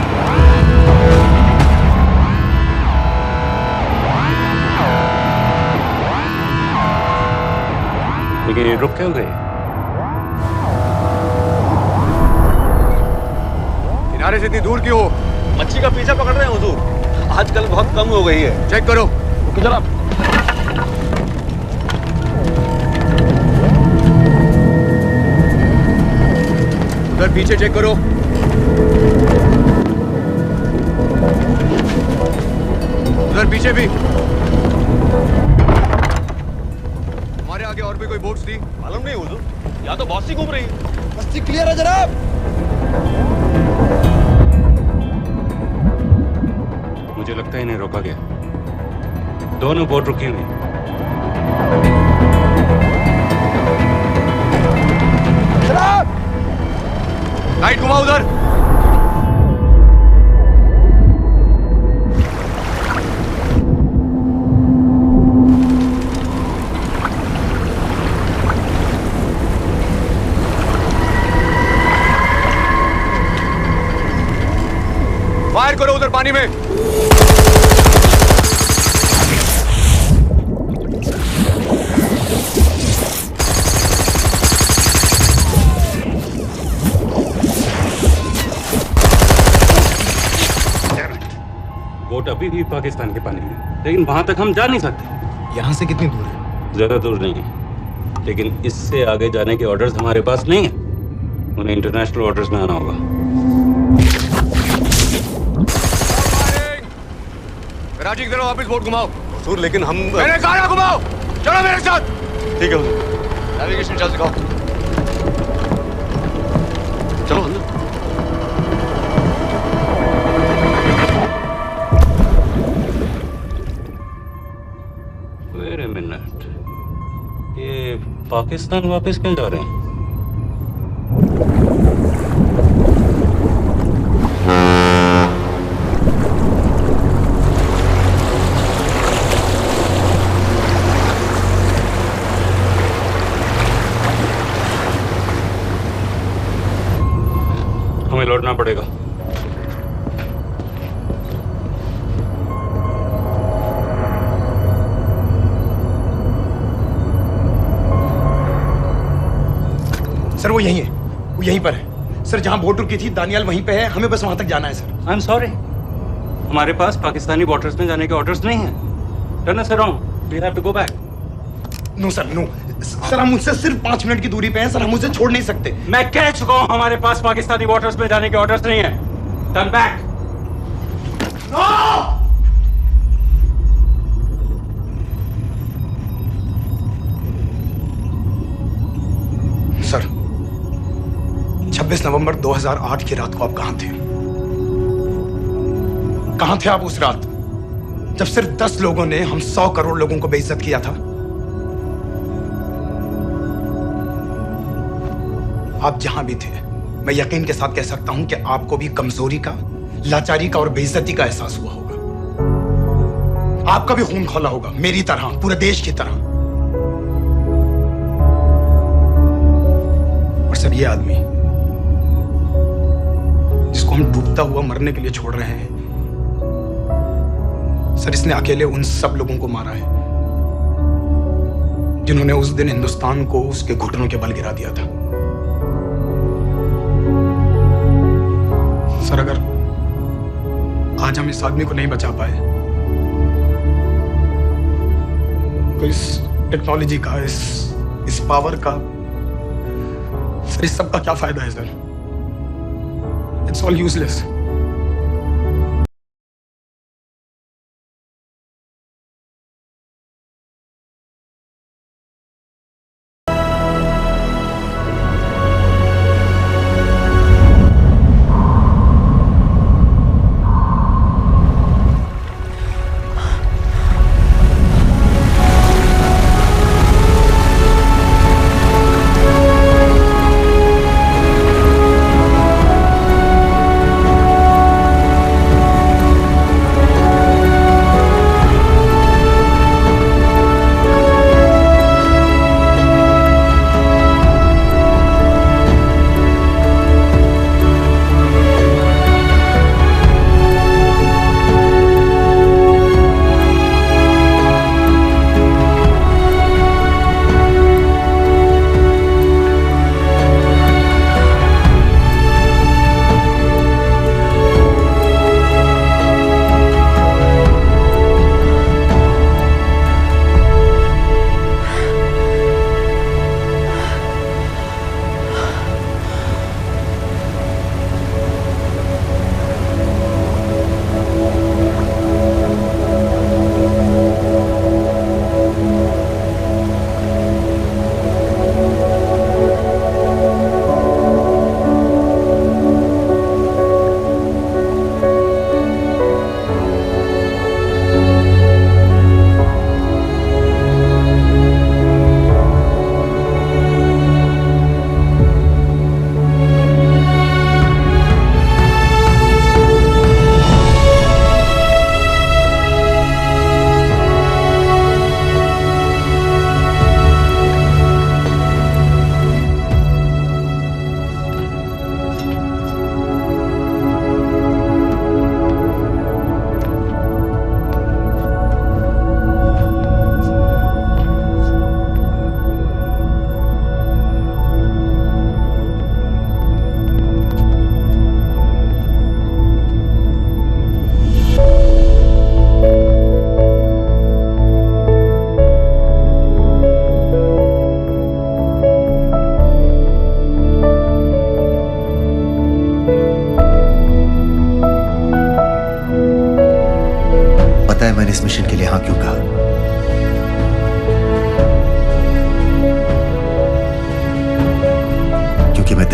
V: लेकिन ये रुक क्यों गए?
A: किनारे से इतनी दूर क्यों हो?
V: मच्छी का पीछा पकड़ रहे हैं हुजूर। आजकल बहुत कम हो गई है।
A: चेक करो।
V: ओके जनाब।
A: उधर पीछे चेक करो। उधर पीछे भी। हमारे आगे और भी कोई बोट्स थी?
V: मालूम नहीं हुजूर, यहाँ तो बहुत सी घूम रही है।
U: बस्ती क्लियर है जनाब।
V: मुझे लगता है इन्हें रोका गया। दोनों बोट रुकी हुई।
U: जनाब
A: लाइट घुमाओ उधर। फायर करो उधर पानी में।
V: अभी भी पाकिस्तान के पानी में, लेकिन वहां तक हम जा नहीं सकते।
J: यहाँ से कितनी दूर है?
V: ज्यादा दूर नहीं है, लेकिन इससे आगे जाने के ऑर्डर्स हमारे पास नहीं है। उन्हें इंटरनेशनल ऑर्डर्स में आना होगा।
P: कराची की तरफ वापस बोट घुमाओ।
V: हुजूर लेकिन हम
P: मैंने कहा ना घुमाओ, चलो मेरे साथ।
V: ठीक है हुजूर।
P: नेविगेशन चल सिखाओ।
V: चलो अंदर। वेट अ मिनट, ये पाकिस्तान वापस क्यों जा रहे हैं? हमें लौटना पड़ेगा।
J: सर वो यहीं है, वो यहीं पर है। सर जहां बोट रुकी थी दानियाल वहीं पे है, हमें बस वहां तक जाना है सर।
V: आई एम सॉरी, हमारे पास पाकिस्तानी वाटर्स में जाने के ऑर्डर्स नहीं है। Turn us around, we have to go back.
J: No sir, no sir, हम उनसे सिर्फ 5 मिनट की दूरी पे हैं सर, हम उसे छोड़ नहीं सकते।
V: मैं कह चुका हूं हमारे पास पाकिस्तानी वाटर्स में जाने के ऑर्डर्स नहीं है। Turn back.
J: सर 26 नवंबर 2008 की रात को आप कहां थे? कहां थे आप उस रात जब सिर्फ 10 लोगों ने हम 100 करोड़ लोगों को बेइज्जत किया था? आप जहां भी थे, मैं यकीन के साथ कह सकता हूं कि आपको भी कमजोरी का, लाचारी का और बेइज्जती का एहसास हुआ होगा। आपका भी खून खौला होगा, मेरी तरह, पूरे देश की तरह। और सर ये आदमी जिसको हम डूबता हुआ मरने के लिए छोड़ रहे हैं, सर इसने अकेले उन सब लोगों को मारा है जिन्होंने उस दिन हिंदुस्तान को उसके घुटनों के बल गिरा दिया था। सर अगर आज हम इस आदमी को नहीं बचा पाए तो इस टेक्नोलॉजी का, इस पावर का, सर इस सब का क्या फायदा है sir? It's all useless.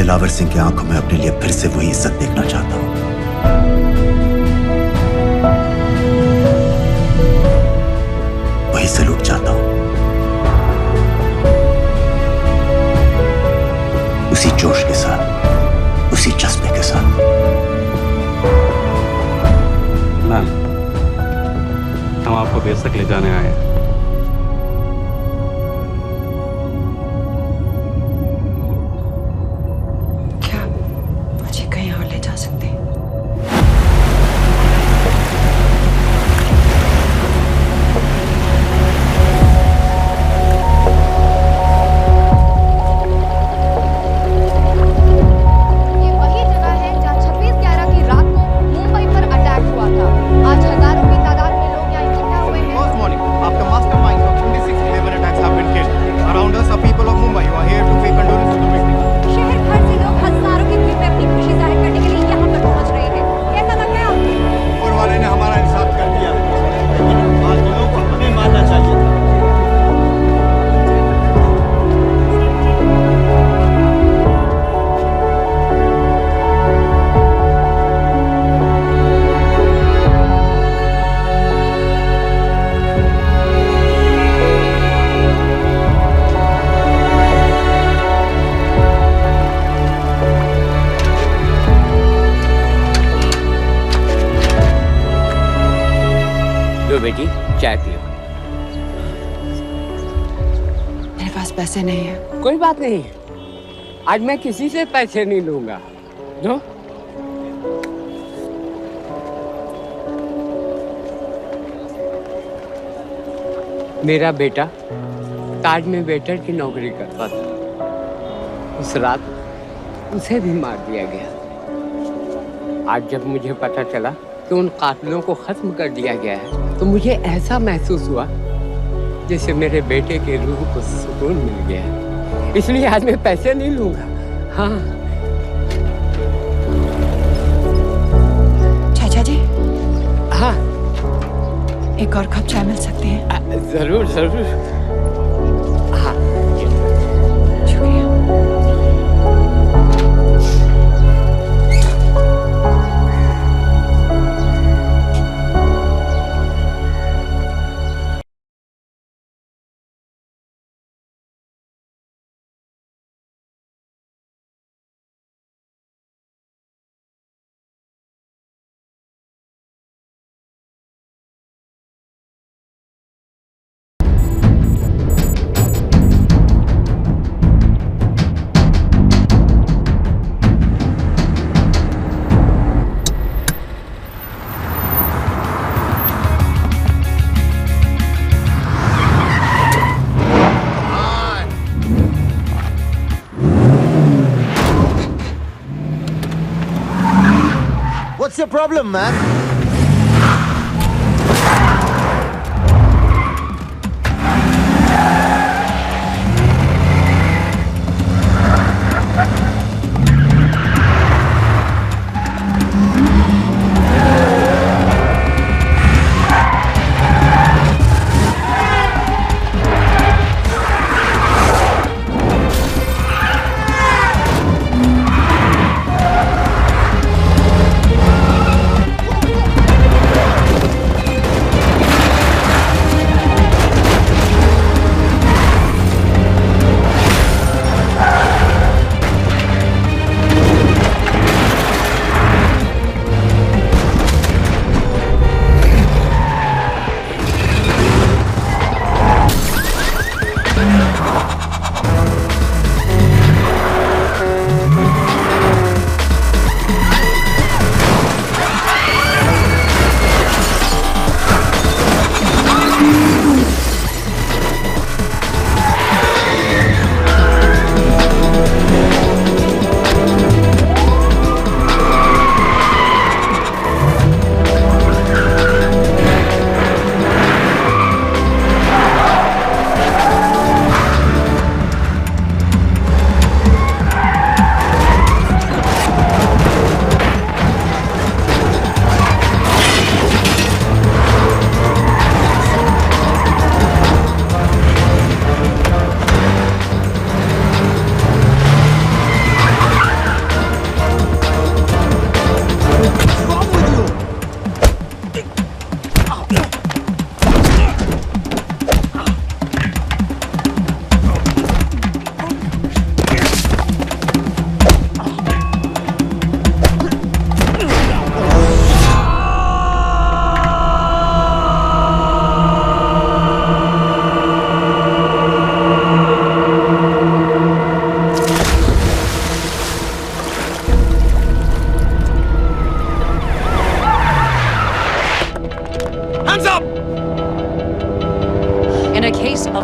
H: Dilawar Singh की आंखों में अपने लिए फिर से वही इज्जत देखना चाहता हूं। वही सैल्यूट चाहता हूं, उसी जोश के साथ, उसी जज्बे के साथ।
V: मैम, हम आपको बेस तक ले जाने आए हैं।
I: मुझे कहीं और ले जा सकते हैं?
Q: ये वही जगह है जहाँ 26/11 की रात को मुंबई पर अटैक हुआ था। आज हजारों की तादाद में लोग यहाँ इकट्ठा हुए हैं।
S: First morning, after masterminds of 26/11 attacks have been killed, around us are people of Mumbai who are here to pay condolences to the victims.
Q: शहर भर से लोग हजारों की भीड़ में अपनी खुशी जाहिर करने के लिए यहाँ पर पहुँच रहे हैं। कैसा लग रहा है आपको?
S: ऊपर वाले ने हमारा इंसाफ कर दिया, लेकिन बाकियों को हमें मानना चाहिए था।
W: लो बेटी, चाय पियो।
I: मेरे पास पैसे नहीं है।
W: कोई बात नहीं, आज मैं किसी से पैसे नहीं लूंगा। लो। मेरा बेटा ताज में वेटर की नौकरी करता था। उस रात उसे भी मार दिया गया। आज जब मुझे पता चला कि उन कातिलों को खत्म कर दिया गया है, तो मुझे ऐसा महसूस हुआ जैसे मेरे बेटे के रूह को सुकून मिल गया है। इसलिए आज मैं पैसे नहीं लूंगा। हाँ।
I: चाचा जी।
W: हाँ।
I: एक और कप चाय मिल सकती है?
W: जरूर जरूर। हाँ।
X: What's your problem, man?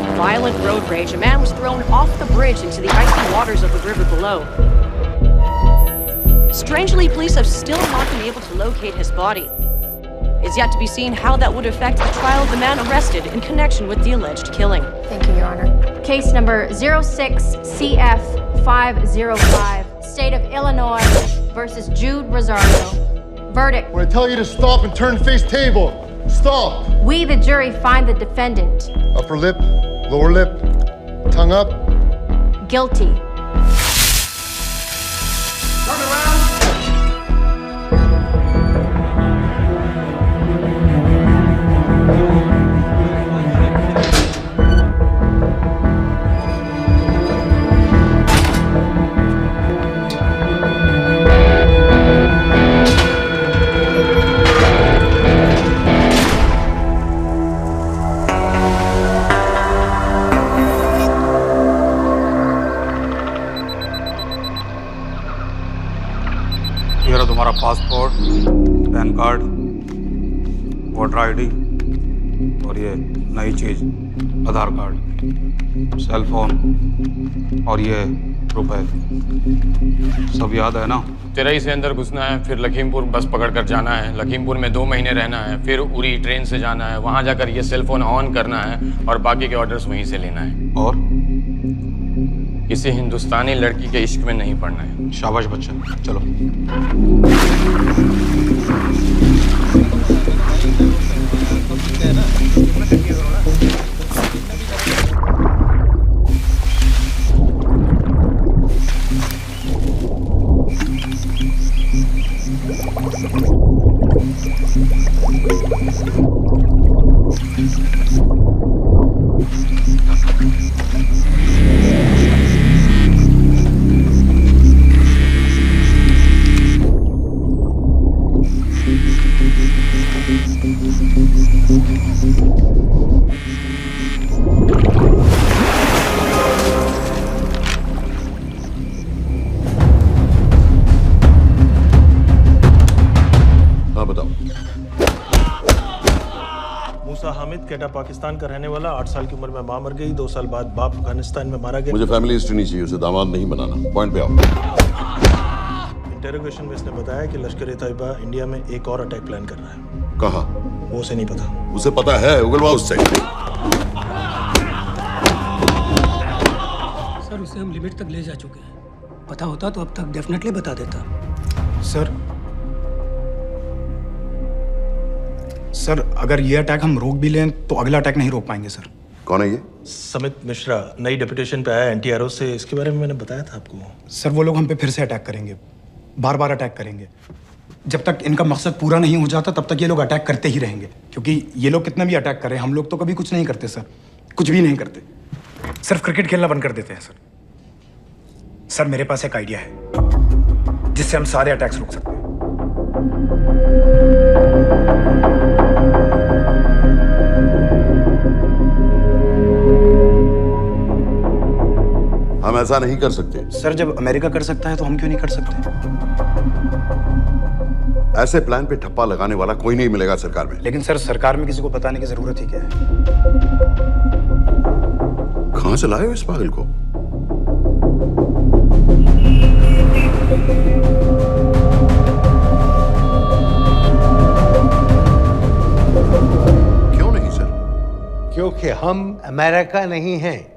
K: of violent road rage, a man was thrown off the bridge into the icy waters of the river below. Strangely, police have still not been able to locate his body. It's yet to be seen how that would affect the trial of the man arrested in connection with the alleged killing.
Q: Thank you, Your Honor. Case number 06CF505, State of Illinois versus Jude Rosario. Verdict.
M: When I tell you to stop and turn face table, stop.
Q: We, the jury, find the defendant
M: Upper lip, lower lip, tongue up.
Q: guilty.
R: तुम्हारा passport, pan card, voter ID और ये नई चीज आधार card, cell phone और ये रुपए सब याद है ना?
T: तेरई से अंदर घुसना है, फिर लखीमपुर बस पकड़कर जाना है, लखीमपुर में 2 महीने रहना है, फिर उरी ट्रेन से जाना है, वहां जाकर ये सेल फोन ऑन करना है और बाकी के ऑर्डर्स वहीं से लेना है।
R: और
T: किसी हिंदुस्तानी लड़की के इश्क में नहीं पड़ना है।
R: शाबाश बच्चा, चलो।
N: केटा पाकिस्तान का रहने वाला, 8 साल की उम्र में मां मर गई, 2 साल बाद बाप अफगानिस्तान में मारा गया।
G: मुझे फैमिली हिस्ट्री नहीं चाहिए, उसे दामाद नहीं बनाना। पॉइंट पे आओ।
N: इंटरोगेशन में इसने बताया कि लश्कर-ए-तैयबा इंडिया में एक और अटैक प्लान कर रहा है।
G: कहाँ?
N: वो उसे नहीं पता।
G: उसे पता है, उगलवा उससे।
B: सर उसे हम लिमिट तक ले जा चुके हैं। पता होता तो अब तक डेफिनेटली बता देता।
J: सर अगर ये अटैक हम रोक भी लें तो अगला अटैक नहीं रोक पाएंगे सर।
G: कौन है ये?
N: समित मिश्रा, नई डेपुटेशन पे आया एंटी-एरो से। इसके बारे में मैंने बताया था आपको।
J: सर वो लोग हम पे फिर से अटैक करेंगे, बार बार अटैक करेंगे। जब तक इनका मकसद पूरा नहीं हो जाता तब तक ये लोग अटैक करते ही रहेंगे, क्योंकि ये लोग कितना भी अटैक करें हम लोग तो कभी कुछ नहीं करते सर, कुछ भी नहीं करते। सिर्फ क्रिकेट खेलना बंद कर देते हैं सर। सर मेरे पास एक आइडिया है जिससे हम सारे अटैक्स रोक सकते हैं।
G: हम ऐसा नहीं कर सकते।
J: सर जब अमेरिका कर सकता है तो हम क्यों नहीं कर सकते?
G: ऐसे प्लान पे ठप्पा लगाने वाला कोई नहीं मिलेगा सरकार में।
J: लेकिन सर सरकार में किसी को बताने की जरूरत ही क्या है?
G: कहां से लाए हो इस पागल को? क्यों नहीं सर?
F: क्योंकि हम अमेरिका नहीं हैं।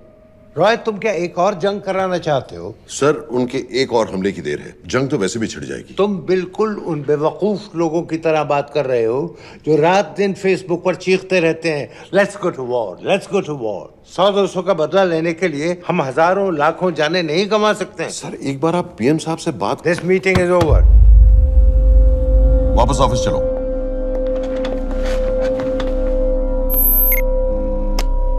F: रॉय तुम क्या एक और जंग कराना चाहते हो?
G: सर उनके एक और हमले की देर है, जंग तो वैसे भी छिड़ जाएगी।
F: तुम बिल्कुल उन बेवकूफ लोगों की तरह बात कर रहे हो जो रात दिन फेसबुक पर चीखते रहते हैं let's go to war, let's go to war. 100-200 का बदला लेने के लिए हम हजारों लाखों जाने नहीं कमा सकते।
G: सर एक बार आप पीएम साहब से बात।
F: This meeting is over.
G: वापस ऑफिस चलो।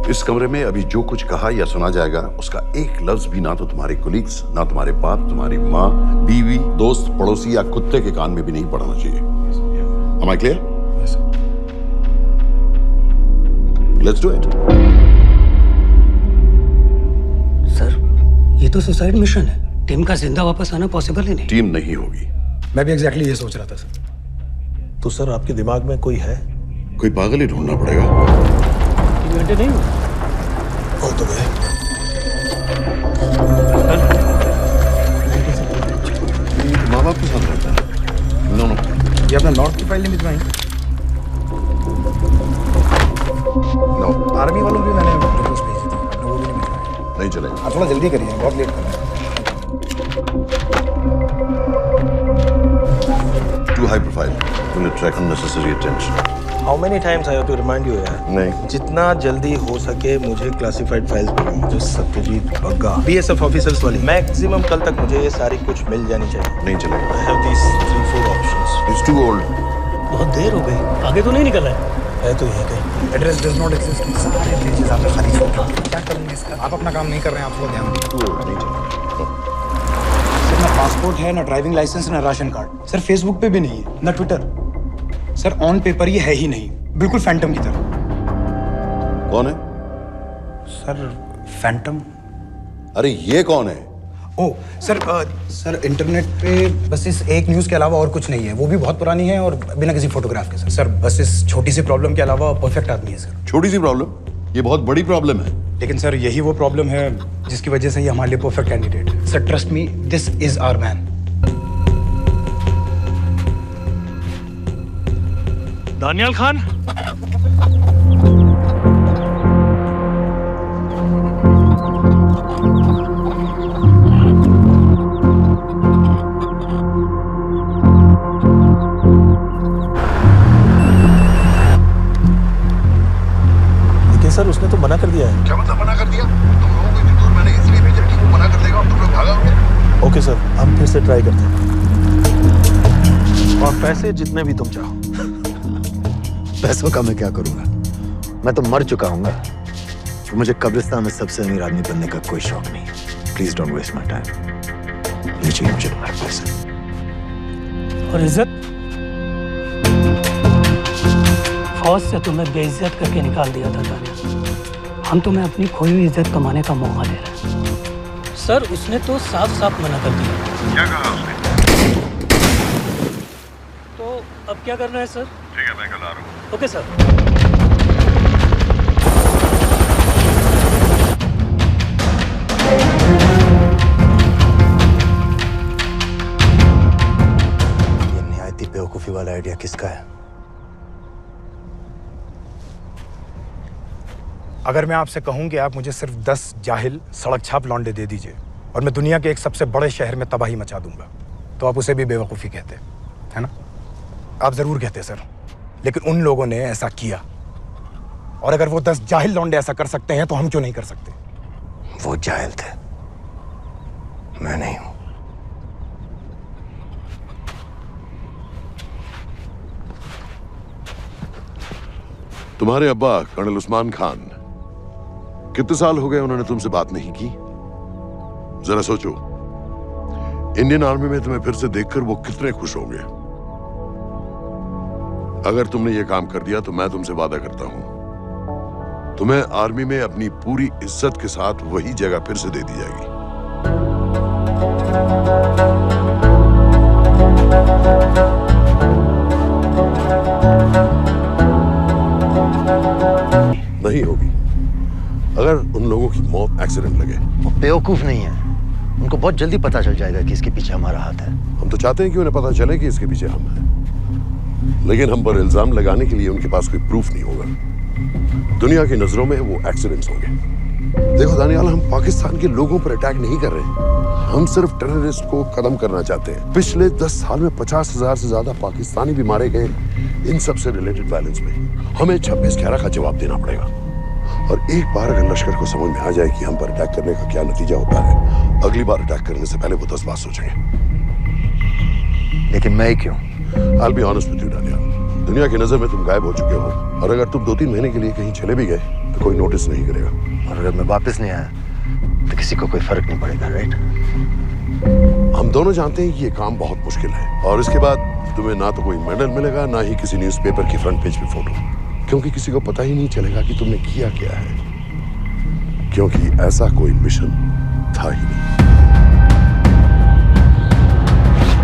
G: इस कमरे में अभी जो कुछ कहा या सुना जाएगा उसका एक लफ्ज भी ना तो तुम्हारे कोलीग्स, ना तुम्हारे बाप, तुम्हारी माँ, बीवी, दोस्त, पड़ोसी या कुत्ते के कान में भी नहीं पड़ना चाहिए। Am I clear? Yes, sir. Let's do it.
B: Sir ये तो सुसाइड मिशन है। टीम का जिंदा वापस आना पॉसिबल ही नहीं।
G: टीम नहीं होगी।
J: मैं भी एग्जैक्टली ये सोच रहा था सर।
N: तो सर आपके दिमाग में कोई है?
G: कोई पागल ही ढूंढना पड़ेगा।
B: 3 घंटे नहीं हुए।
J: वो तो गए।
G: माँ बाप के साथ रहता है? नो नो,
J: ये अपना नॉर्थ की फाइल नहीं भिजवाई?
G: नो।
J: आर्मी वालों की मैंने रिक्वेस्ट भेजी थी, आपने वो भी नहीं भिजवाई।
G: नहीं चलेगा।
J: आप थोड़ा जल्दी करिए, बहुत लेट कर रहे हैं।
G: Too high profile. Will attract unnecessary attention.
N: How many times I have to remind you यार?
G: नहीं।
N: जितना जल्दी हो सके मुझे क्लासिफाइड फाइल्स बनाओ, जो सत्यजीत बग्गा BSF ऑफिसर्स वाली। मैक्सिमम कल तक मुझे ये सारी कुछ मिल जानी चाहिए।
G: नहीं चलेगा।
N: I have these 3-4 options.
G: He's too old.
B: बहुत देर हो गई, आगे तो नहीं निकला है
N: तो यहीं कहीं।
J: Address does not exist. सारे पेजेस आपने खाली छोड़ दिए। क्या करूंगे इसका? आप अपना काम नहीं कर रहे हैं, आपको ध्यान दीजिए।
G: नहीं चलेगा।
J: सर ना पासपोर्ट है, ना ड्राइविंग लाइसेंस, ना राशन कार्ड। सर फेसबुक पे भी नहीं है, ना ट्विटर। सर ऑन पेपर ये है ही नहीं, बिल्कुल फैंटम की तरह।
G: कौन है?
J: Sir Phantom.
G: अरे ये कौन है?
J: ओ सर सर इंटरनेट पे बस इस एक न्यूज़ के अलावा और कुछ नहीं है, वो भी बहुत पुरानी है और बिना किसी फोटोग्राफ के। सर बस इस छोटी सी प्रॉब्लम के अलावा परफेक्ट आदमी है सर।
G: छोटी सी प्रॉब्लम? ये बहुत बड़ी प्रॉब्लम है।
J: लेकिन सर यही वो प्रॉब्लम है जिसकी वजह से ये हमारे लिए परफेक्ट कैंडिडेट है। Sir trust me, this is our man.
U: Daniyal Khan,
N: sir उसने तो मना कर दिया है।
G: क्या मतलब मना कर दिया? तुम लोगों को इतनी दूर मैंने इसलिए भेजा कि वो मना कर देगा और तुम लोग भागोगे।
N: ओके सर, हम फिर से ट्राई करते हैं। और पैसे जितने भी तुम चाहो।
H: पैसों का मैं क्या करूंगा? मैं तो मर चुका हूँ। तो मुझे कब्रिस्तान में सबसे अमीर आदमी बनने का कोई शौक नहीं। Please don't waste my time. ये चाहिए मुझे तुम्हारे पैसे।
B: और इज्जत? फौज से तुम्हें बेइज्जत करके निकाल दिया था दानिया। हम तुम्हें अपनी खोई हुई इज्जत कमाने का मौका दे रहे हैं। सर उसने तो साफ साफ मना कर दिया।
G: क्या कहा उसने?
B: तो अब क्या करना है सर?
G: ठीक है, मैं कल आ रहा हूँ।
B: Okay sir.
H: ये निहायती बेवकूफी वाला आइडिया किसका है?
J: अगर मैं आपसे कहूं कि आप मुझे सिर्फ 10 जाहिल सड़क छाप लौंडे दे दीजिए और मैं दुनिया के एक सबसे बड़े शहर में तबाही मचा दूंगा, तो आप उसे भी बेवकूफ़ी कहते, है ना? आप ज़रूर कहते सर, लेकिन उन लोगों ने ऐसा किया। और अगर वो 10 जाहिल लौंडे ऐसा कर सकते हैं तो हम क्यों नहीं कर सकते?
H: वो जाहिल थे, मैं नहीं हूं।
G: तुम्हारे अब्बा कर्नल उस्मान खान, कितने साल हो गए उन्होंने तुमसे बात नहीं की? जरा सोचो, इंडियन आर्मी में तुम्हें फिर से देखकर वो कितने खुश होंगे। अगर तुमने ये काम कर दिया तो मैं तुमसे वादा करता हूं, तुम्हें आर्मी में अपनी पूरी इज्जत के साथ वही जगह फिर से दे दी जाएगी। नहीं होगी। अगर उन लोगों की मौत एक्सीडेंट लगे।
H: वो बेवकूफ नहीं है, उनको बहुत जल्दी पता चल जाएगा कि इसके पीछे हमारा हाथ है।
G: हम तो चाहते हैं कि उन्हें पता चले कि इसके पीछे हम हैं, लेकिन हम पर इल्जाम लगाने के लिए उनके पास कोई प्रूफ नहीं होगा। दुनिया की नजरों में वो एक्सीडेंट्स होंगे। देखो दानियाल, हम पाकिस्तान के लोगों पर अटैक नहीं कर रहे, हम सिर्फ टेररिस्ट को खत्म करना चाहते हैं। पिछले 10 साल में 50,000 से ज्यादा पाकिस्तानी भी मारे गए इन सब से रिलेटेड वायलेंस में। हमें 26/11 का जवाब देना पड़ेगा। और एक बार अगर लश्कर को समझ में आ जाए कि हम पर अटैक करने का क्या नतीजा होता है, अगली बार अटैक करने से पहले वो 10 बार सोचेंगे।
H: लेकिन मैं क्यों?
G: I'll be honest with you, Daniyal, दुनिया की नजर में तुम गायब हो चुके हो, और अगर तुम 2-3 महीने के लिए कहीं चले भी गए तो कोई नोटिस नहीं करेगा।
H: और अगर मैं वापस नहीं आया तो किसी को कोई फर्क नहीं पड़ेगा, राइट?
G: हम दोनों जानते हैं कि ये काम बहुत मुश्किल है, और इसके बाद तुम्हें ना तो कोई मेडल मिलेगा, ना ही किसी न्यूज़पेपर की फ्रंट पेज पे फोटो, क्योंकि किसी को पता ही नहीं चलेगा कि तुमने किया क्या है, क्योंकि ऐसा कोई मिशन था ही नहीं।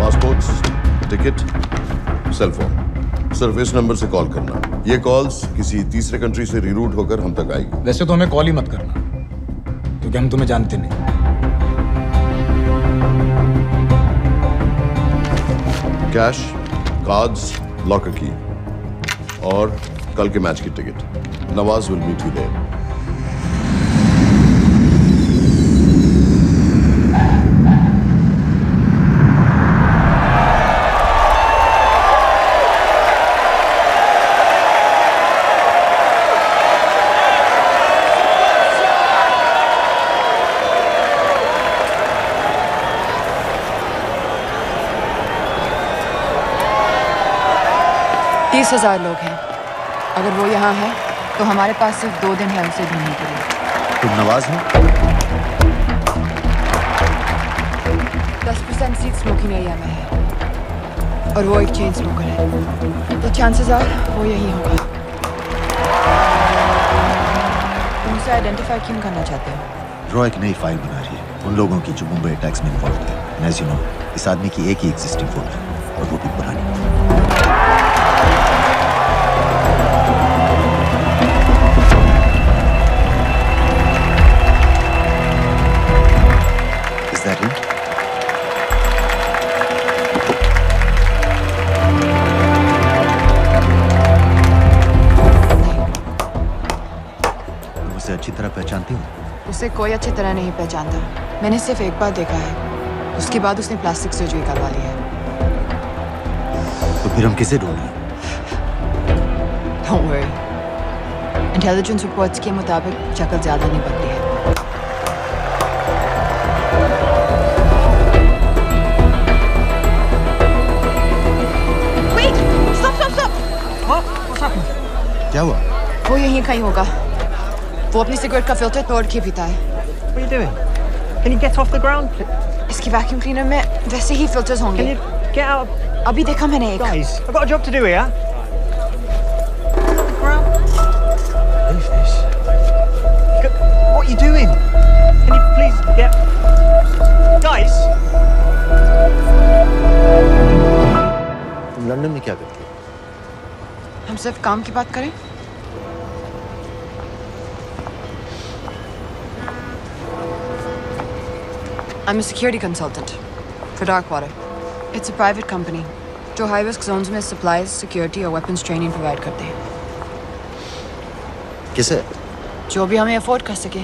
G: पासपोर्ट्स, टिकट, सेलफोन, सिर्फ इस नंबर से कॉल करना। ये कॉल्स किसी तीसरे कंट्री से रीरूट होकर हम तक आएगी।
J: वैसे तो हमें कॉल ही मत करना, क्योंकि हम तुम्हें जानते नहीं।
G: कैश, कार्ड्स, लॉकर की और कल के मैच की ticket. Nawaz will meet you there.
I: तीस 30,000 लोग हैं। अगर वो यहाँ है तो हमारे पास सिर्फ 2 दिन है उसे ढूंढने के लिए।
H: तुम नवाज हो?
I: 10% सीट स्मोकिंग एरिया में है और वो एक चेन स्मोकर है, तो चांसेस आर वो यही होगा। तुम उसे आइडेंटिफाई क्यों करना चाहते हो?
H: रॉ एक नई फाइल बना रही है उन लोगों की जो मुंबई अटैक्स में इन्वॉल्व थे। एज यू नो, इस आदमी की एक ही एग्जिस्टिंग फोन है और वो भी पुरानी। Is that him? तुम उसे अच्छी तरह पहचानती हो?
I: उसे कोई अच्छी तरह नहीं पहचानता। मैंने सिर्फ एक बार देखा है, उसके बाद उसने प्लास्टिक सर्जरी करवा ली है।
H: तो फिर हम किसे ढूंढ रहे हैं?
I: Don't worry. इंटेलिजेंस रिपोर्ट्स के मुताबिक शक्ल ज्यादा नहीं बदली है। Wait! Stop!
S: What's happened?
H: क्या हुआ?
I: वो यहीं कहीं होगा। वो अपनी सिगरेट का फिल्टर तोड़ के पीता है।
S: What are you doing? Can you get off the ground?
I: इसकी वैक्यूम क्लीनर में वैसे ही फिल्टर्स होंगे।
S: Can you get out?
I: अभी देखा मैंने एक।
S: Guys, I've got a job to do here. The ground. Leave this. What are you doing? Can you please get... Guys!
H: तुम London में क्या करती हो?
I: हम सिर्फ काम की बात करें? I'm a security consultant for Darkwater. It's a private company जो high risk zones में supplies, security और weapons training provide करते हैं।
H: किसे?
I: जो भी हमें afford कर सके।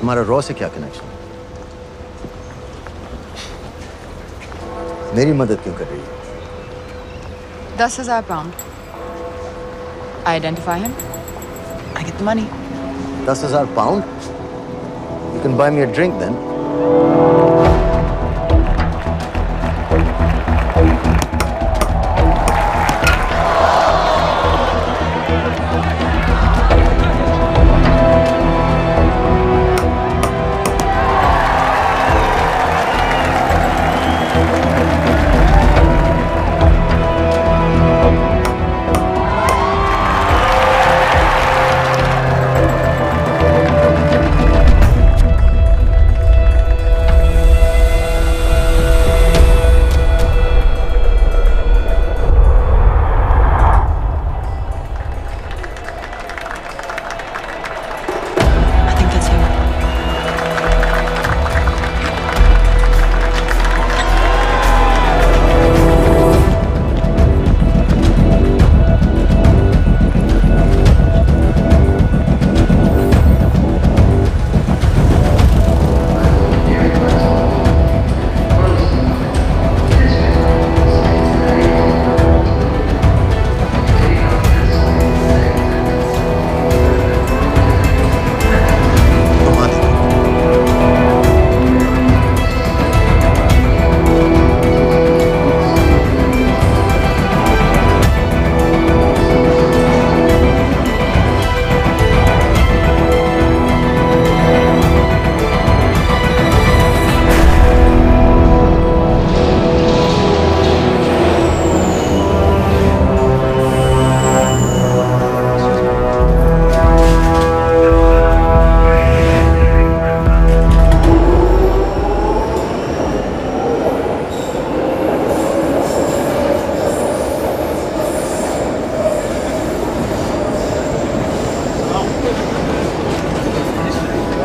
H: तुम्हारा रॉ से क्या कनेक्शन? मेरी मदद क्यों कर रही है?
I: 10,000 pound. I identify him. I get the money.
H: 10,000 pound? You can buy me a drink then.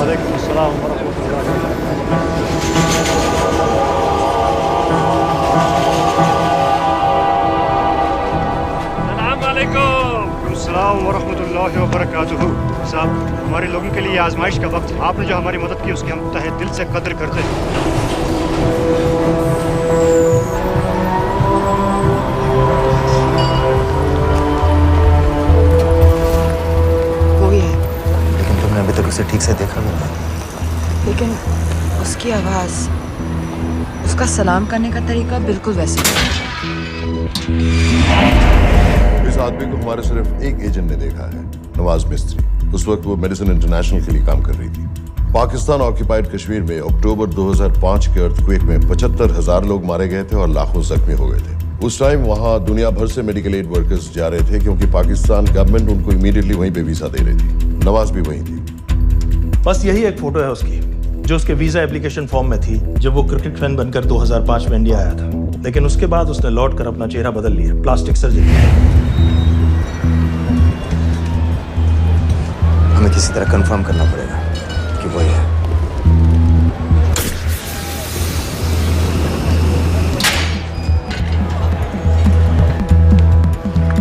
D: वालेकुम अस्सलाम वरहमतुल्लाहि अस्सलाम वरहमतुल्लाहि वबरकातुहू। साहब, हमारे लोगों के लिए आजमाइश का वक्त है। आपने जो हमारी मदद की उसकी हम तहे दिल से कद्र करते हैं।
I: वही है,
H: लेकिन तुमने अभी तक उसे ठीक से देखा भी नहीं।
I: लेकिन उसकी आवाज, उसका सलाम करने का तरीका बिल्कुल वैसे ही है।
G: इस आदमी को हमारे सिर्फ एक एजेंट ने देखा है, नवाज मिस्त्री। उस वक्त वो मेडिसिन इंटरनेशनल के लिए काम कर रही थी। पाकिस्तान ऑक्यूपाइड कश्मीर में अक्टूबर 2005 के अर्थक्वेक में 75,000 लोग मारे गए थे और लाखों जख्मी हो गए थे। उस टाइम वहां दुनिया भर से मेडिकल एड वर्कर्स जा रहे थे क्योंकि पाकिस्तान गवर्नमेंट उनको इमीडिएटली वहीं पे वीजा दे रही थी। नवाज भी वहीं थी।
N: बस यही एक फोटो है उसकी, जो उसके वीजा एप्लीकेशन फॉर्म में थी जब वो क्रिकेट फैन बनकर 2005 में इंडिया आया था। लेकिन उसके बाद उसने लौट कर अपना चेहरा बदल लिया, प्लास्टिक सर्जरी।
H: हमें किसी तरह कंफर्म करना पड़ेगा कि वो है।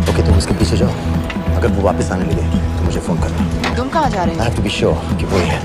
H: ओके, तुम उसके पीछे जाओ। अगर वो वापस आने लगे तो मुझे फोन करना।
I: तुम कहाँ जा रहे हो?
H: I have to be sure कि वो है।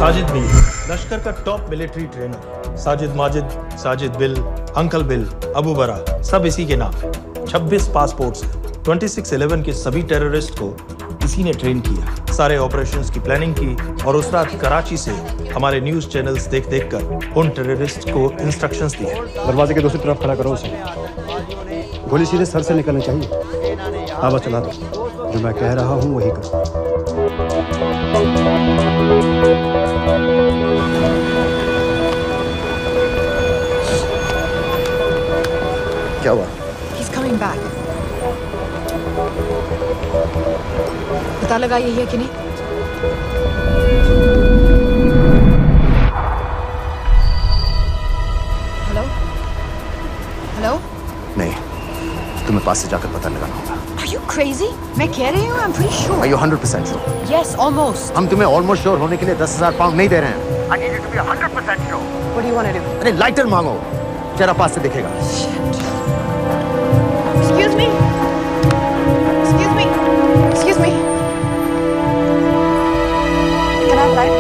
N: साजिद बिल, लश्कर का top military trainer. Sajid Majid, Sajid bill, uncle bill, Abu बरा, सब इसी के नाम है। 26 पासपोर्ट्स हैं। 26/11 के सभी टेररिस्ट को इसी ने ट्रेन किया, सारे ऑपरेशंस की प्लानिंग की और उस रात कराची से हमारे न्यूज चैनल्स देख कर उन टेररिस्ट को इंस्ट्रक्शंस दिए।
D: दरवाजे के दूसरी तरफ खड़ा करो उसे। गोली सीधे सर से निकलनी चाहिए। हाँ बस चला दो, जो मैं कह रहा हूँ वही करो।
H: क्या हुआ?
I: He's coming back. पता लगा यही है कि नहीं? हेलो? हेलो?
H: नहीं, तुम्हें पास से जाकर पता लगाना होगा।
I: Are you crazy? मैं कह रही हूँ, I'm pretty sure.
H: Are you 100% sure?
I: Yes, almost.
H: हम तुम्हें ऑलमोस्ट श्योर होने के लिए 10,000 पाउंड नहीं दे रहे हैं।
I: I need you to be 100% sure. What do you want to do?
H: अरे लाइटर मांगो, चेहरा पास से दिखेगा।
I: Excuse me. Excuse me. Excuse me. Can I have light?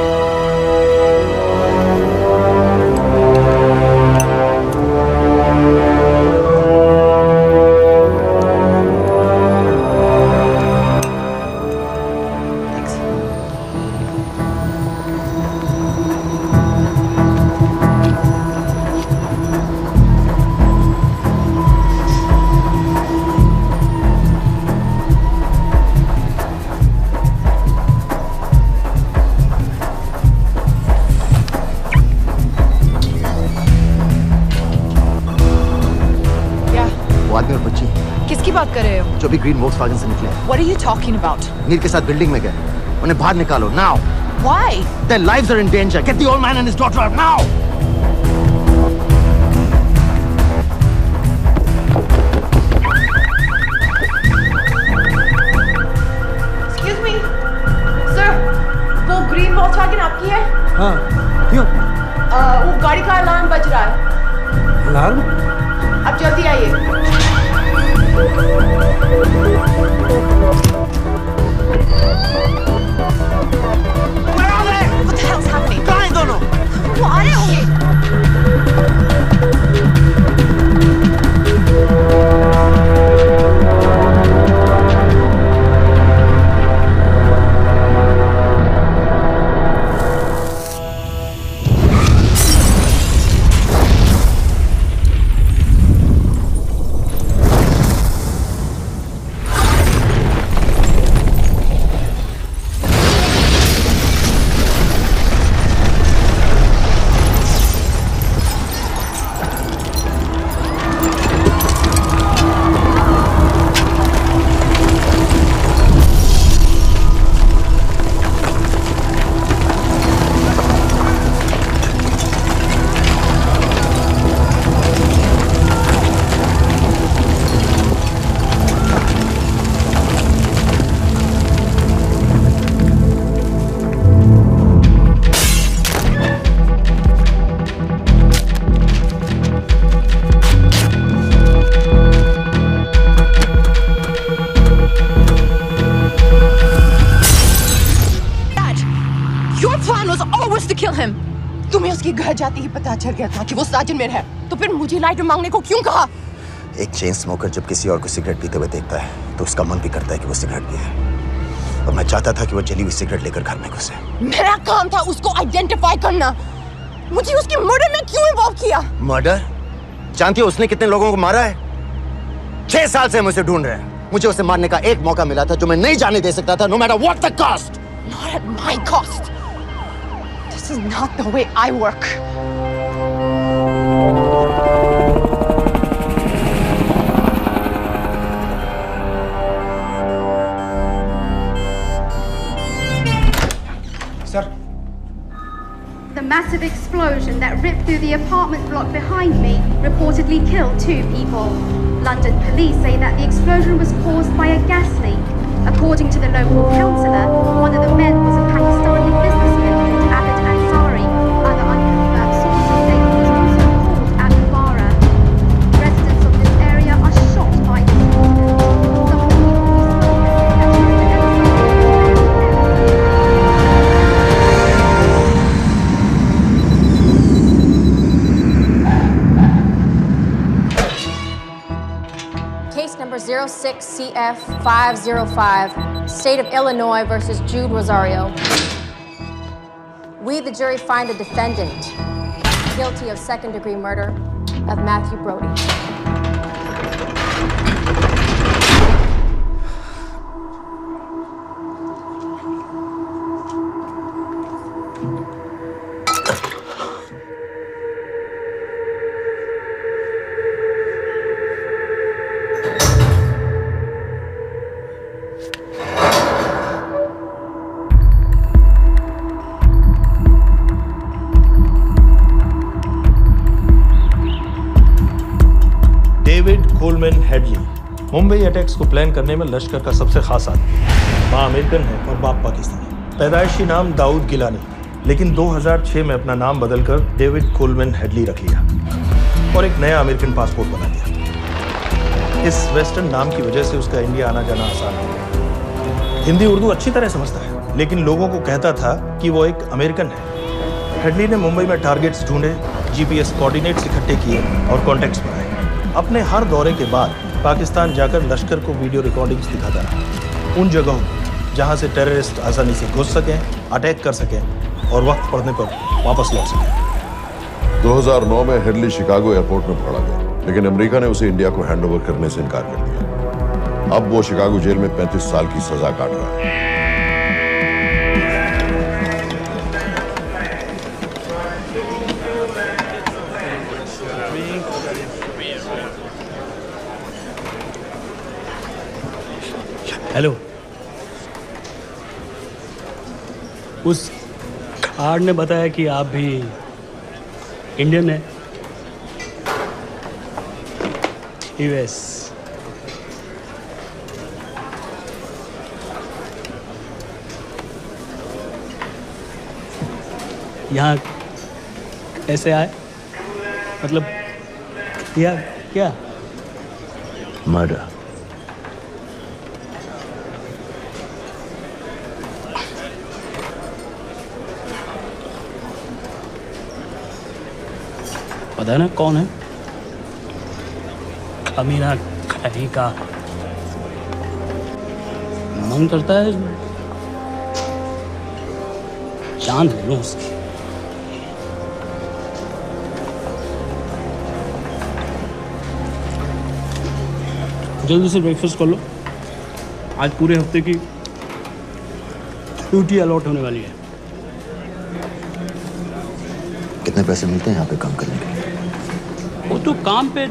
I: किसकी बात कर रहे हो?
H: जो भी ग्रीन वोक्सवैगन से निकले।
I: What are you talking about?
H: नीर के साथ बिल्डिंग में गए। उन्हें बाहर निकालो now.
I: Why?
H: Their lives are in danger. Get the old man and his daughter out now.
I: Excuse me, sir. वो ग्रीन वोक्सवैगन आपकी है?
E: हाँ, क्यों?
I: वो गाड़ी का अलार्म बज रहा है।
E: अलार्म?
I: आप जल्दी आइए। Where are they? What the hell's happening?
H: कहाँ हैं दोनों?
I: वो आ रहे होंगे। तुम्हें उसके घर जाते ही पता चल गया था कि वो साजन में है, तो फिर मुझे लाइटर मांगने को क्यों कहा?
H: एक चेन स्मोकर जब किसी और को सिगरेट पीते हुए देखता है तो उसका मन भी करता है कि वो सिगरेट पिए, और मैं चाहता था कि वो जली हुई सिगरेट लेकर घर में घुसे।
I: मेरा काम था उसको आइडेंटिफाई करना। मुझे उसके मर्डर में क्यों इन्वॉल्व किया?
H: मर्डर? जानती हो उसने कितने लोगों को मारा है? 6 साल से हम उसे ढूंढ रहे हैं। मुझे उसे मारने का एक मौका मिला था जो मैं नहीं जाने दे सकता था, no matter what the cost.
I: Not at my cost. This is not the way I work.
J: Sir.
Q: The massive explosion that ripped through the apartment block behind me reportedly killed 2 people. London police say that the explosion was caused by a gas leak. According to the local councillor, one of the men was a Pakistani businessman called Abid Ansari. Other unconfirmed sources say he was also called Abu Bara. Residents of this area are shocked by this incident. Some of the people who
L: Case number 06CF505, State of Illinois versus Jude Rosario. We, the jury, find the defendant guilty of second-degree murder of Matthew Brody.
N: David Coleman Headley Mumbai attacks को plan करने में लश्कर का सबसे खास आदमी। माँ American है और बाप पाकिस्तानी। पैदाइशी नाम दाऊद गिलानी, लेकिन 2006 में अपना नाम बदलकर डेविड कोलमैन हेडली रख लिया और एक नया अमेरिकन पासपोर्ट बना दिया। इस वेस्टर्न नाम की वजह से उसका इंडिया आना जाना आसान हो गया। हिंदी उर्दू अच्छी तरह समझता है, लेकिन लोगों को कहता था कि वो एक अमेरिकन है। हेडली ने मुंबई में टारगेट्स ढूंढे, जीपीएस कोऑर्डिनेट्स इकट्ठे किए और कॉन्टैक्ट्स बनाए। अपने हर दौरे के बाद पाकिस्तान जाकर लश्कर को वीडियो रिकॉर्डिंग्स दिखाता रहा, उन जगहों जहां से टेररिस्ट आसानी से घुस सकें, अटैक कर सकें और वक्त पड़ने पर वापस लौट सकें।
G: 2009 में हेडली शिकागो एयरपोर्ट में पकड़ा गया, लेकिन अमेरिका ने उसे इंडिया को हैंडओवर करने से इनकार कर दिया। अब वो शिकागो जेल में 35 साल की सजा काट रहा है।
B: हेलो, उस कार्ड ने बताया कि आप भी इंडियन है। यूएस। यहाँ कैसे आए? मतलब क्या क्या?
H: मर्डर।
B: पता है ना कौन है? कमीना कहीं का। मन करता है जान ले लूं उसकी। जल्दी से ब्रेकफास्ट कर लो, आज पूरे हफ्ते की ड्यूटी अलॉट होने वाली है।
H: कितने पैसे मिलते हैं यहाँ पे काम करने के लिए?
B: वो तो काम पे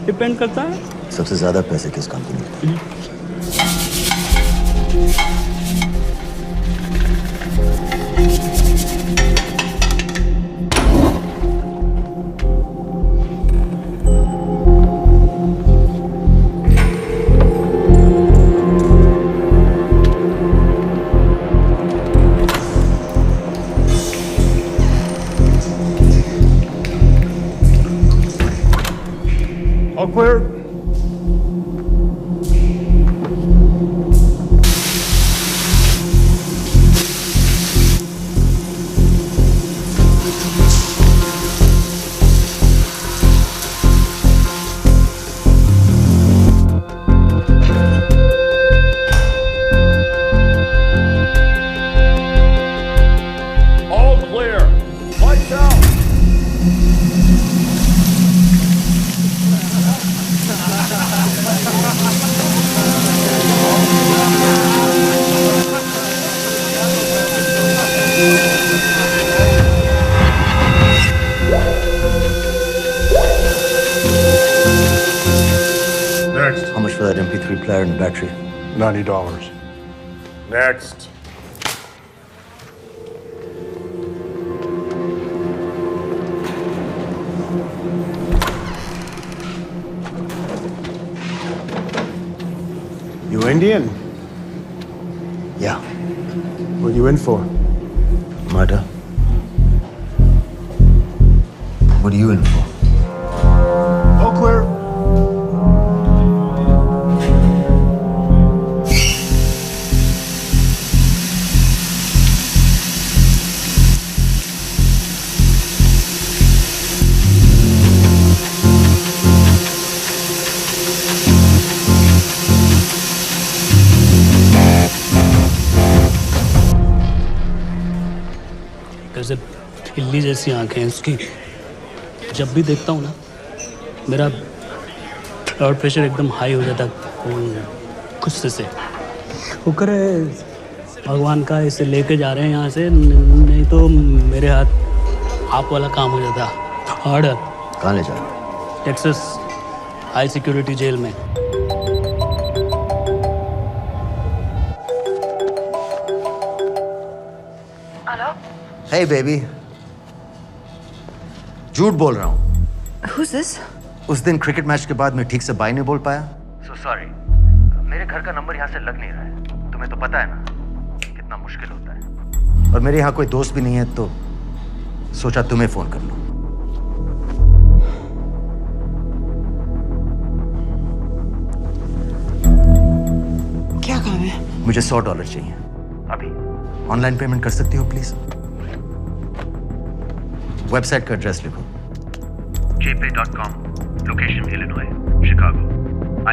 B: डिपेंड करता है।
H: सबसे ज्यादा पैसे किस काम पे मिलते हैं?
M: All clear?
P: All clear. Lights out.
M: Next.
H: How much for that MP3 player and battery?
M: $90.
P: Next.
M: You Indian?
H: Yeah.
M: What are you in for?
H: Murder. What are you in for?
M: All clear.
B: कैसे खिल्ली जैसी आंखें हैं उसकी। जब भी देखता हूँ ना, मेरा ब्लड प्रेशर एकदम हाई हो जाता है गुस्से से। शुक्र है भगवान का इसे लेके जा रहे हैं यहाँ से, नहीं तो मेरे हाथ आप वाला काम हो जाता। ऑर्डर।
H: कहाँ ले जा रहे हो?
B: टेक्सास हाई सिक्योरिटी जेल में।
H: Hey baby. झूठ बोल रहा हूँ।
I: Who's this?
H: उस दिन क्रिकेट मैच के बाद मैं ठीक से बाय नहीं बोल पाया, so सॉरी, मेरे घर का नंबर यहाँ से लग नहीं रहा है। तुम्हें तो पता है ना कितना मुश्किल होता है। और मेरे यहाँ कोई दोस्त भी नहीं है, तो सोचा तुम्हें फोन कर लूं।
I: क्या काम है?
H: मुझे $100 चाहिए अभी। ऑनलाइन पेमेंट कर सकती हो प्लीज? वेबसाइट का एड्रेस लिखो।
C: jpay.com, location Illinois, Chicago,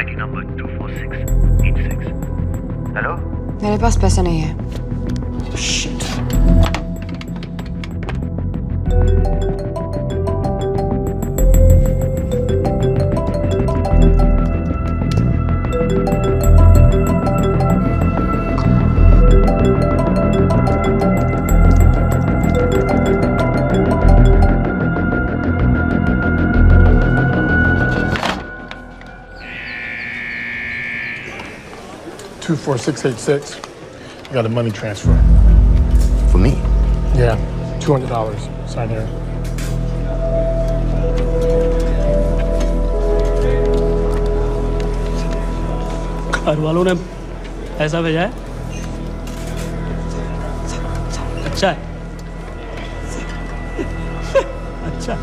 C: ID number 24686.
H: Hello?
I: मेरे पास पैसा नहीं है।
H: Shit.
M: $24686. I got a money transfer.
H: For me?
M: Yeah, $200. Sign here.
B: घर वालों ने पैसा भेजा है? अच्छा है। अच्छा।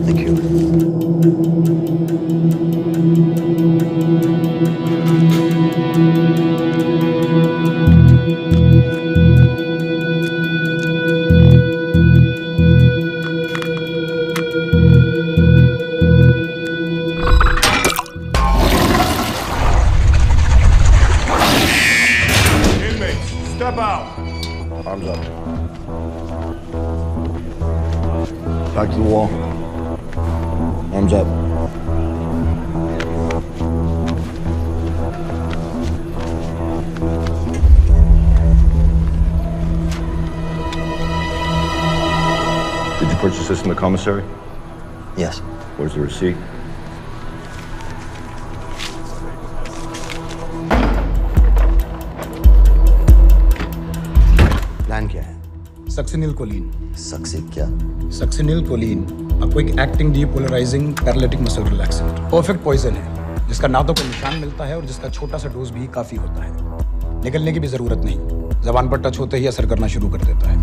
H: Thank you.
P: Inmates, step out.
G: Arms up. Back to the wall. Arms up.
A: Did you purchase this in the commissary?
H: Yes.
A: Where's the receipt?
H: Plan क्या है?
J: Succinyl Colin.
H: सक्सी क्या?
J: सक्सिनिल कोलिन आपको एक acting depolarising paralytic muscle relaxant perfect poison है, जिसका ना तो कोई निशान मिलता है और जिसका छोटा सा डोज भी काफी होता है। निकलने की भी जरूरत नहीं, जबान पर टच होते ही असर करना शुरू कर देता है।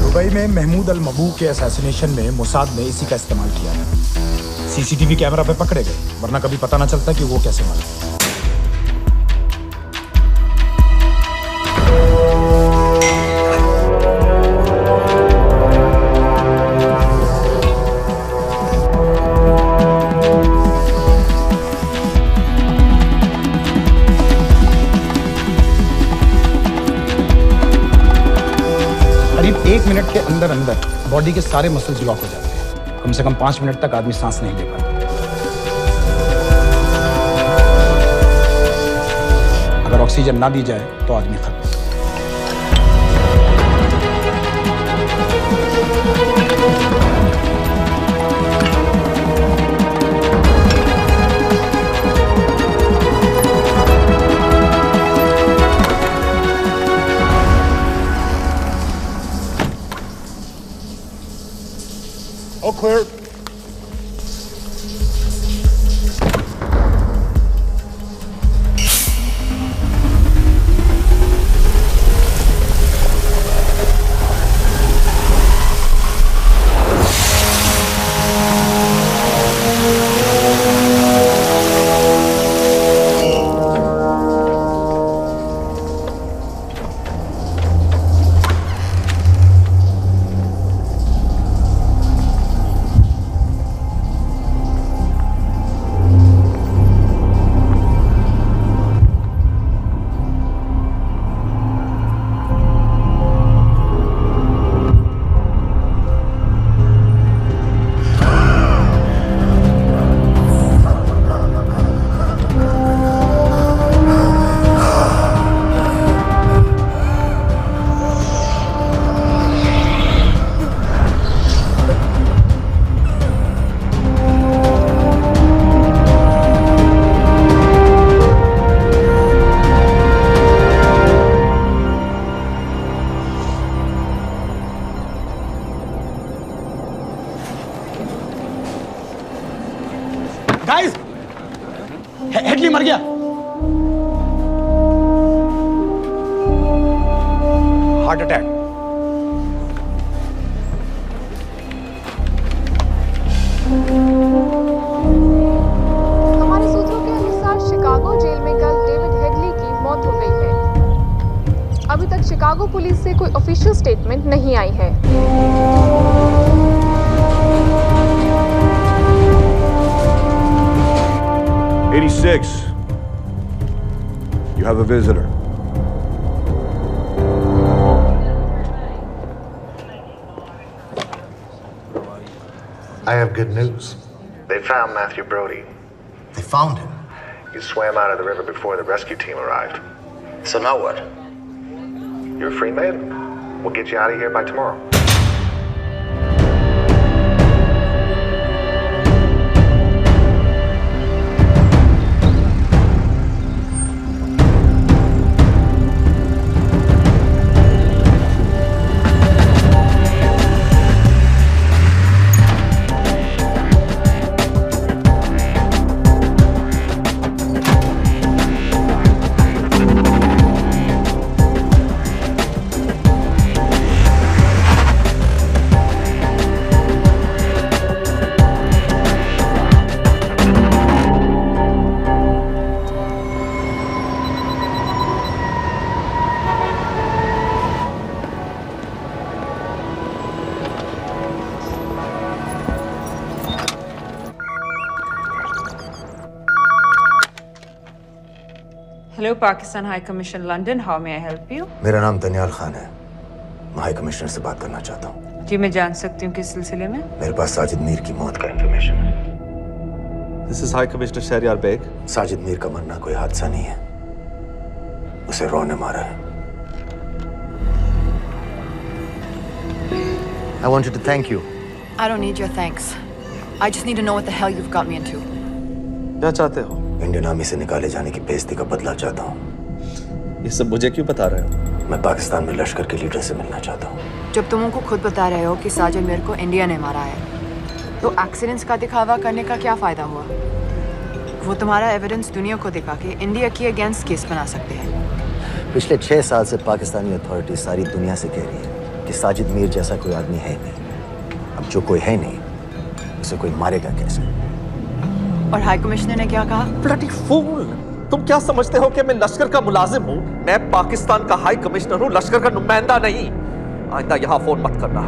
J: दुबई में महमूद अल मबू के असैसिनेशन में मोसाद ने इसी का इस्तेमाल किया है। सीसीटीवी कैमरा पे पकड़े गए, वरना कभी पता ना चलता कि वो कैसे मरा। करीब 1 मिनट के अंदर अंदर बॉडी के सारे मसल्स लॉक हो जाते हैं। कम से कम 5 मिनट तक आदमी सांस नहीं ले पाता। अगर ऑक्सीजन ना दी जाए तो आदमी खत्म।
M: All clear.
E: Heart attack.
O: हमारे सूत्रों के अनुसार शिकागो जेल में कल डेविड हेडली की मौत हो गई है। अभी तक शिकागो पुलिस से कोई ऑफिशियल स्टेटमेंट नहीं आई है।
P: 86. You have a visitor.
V: I have good news. They found Matthew Brody.
H: They found him?
V: He swam out of the river before the rescue team arrived.
H: So now what?
V: You're a free man. We'll get you out of here by tomorrow.
X: Hello, Pakistan High Commission, London. How may I help you?
H: मेरा नाम दनियाल खान है। मैं high commissioner से बात करना चाहता हूँ।
X: जी मैं जान सकती हूँ किस सिलसिले में?
H: मेरे पास साजिद मीर की मौत का इंफॉर्मेशन है।
Y: This is High Commissioner Shahryar Baig.
H: Sajid Mir का मरना कोई हादसा नहीं है। उसे रॉ ने मारा है।
Z: I wanted to thank you.
I: I don't need your thanks. I just need to know what the hell you've got me into.
Y: क्या चाहते हो?
H: इंडियन आर्मी से निकाले जाने की बेइज्जती का बदला चाहता हूँ।
Y: ये सब मुझे क्यों बता रहे हो?
H: मैं पाकिस्तान में लश्कर के लीडर से मिलना चाहता हूँ।
I: जब तुम उनको खुद बता रहे हो कि साजिद मीर को इंडिया ने मारा है, तो एक्सीडेंट्स का दिखावा करने का क्या फायदा हुआ? वो तुम्हारा एविडेंस दुनिया को दिखा के इंडिया की अगेंस्ट केस बना सकते हैं।
H: पिछले 6 साल से पाकिस्तानी अथॉरिटी सारी दुनिया से कह रही है कि साजिद मीर जैसा कोई आदमी है नहीं। अब जो कोई है नहीं, उसे कोई मारेगा कैसे?
I: और हाई कमिश्नर ने क्या कहा?
Y: Bloody fool! तुम क्या समझते हो कि मैं लश्कर का मुलाजिम हूँ? मैं पाकिस्तान का हाई कमिश्नर हूँ, लश्कर का नुमाइंदा नहीं। आइंदा यहाँ फोन मत करना।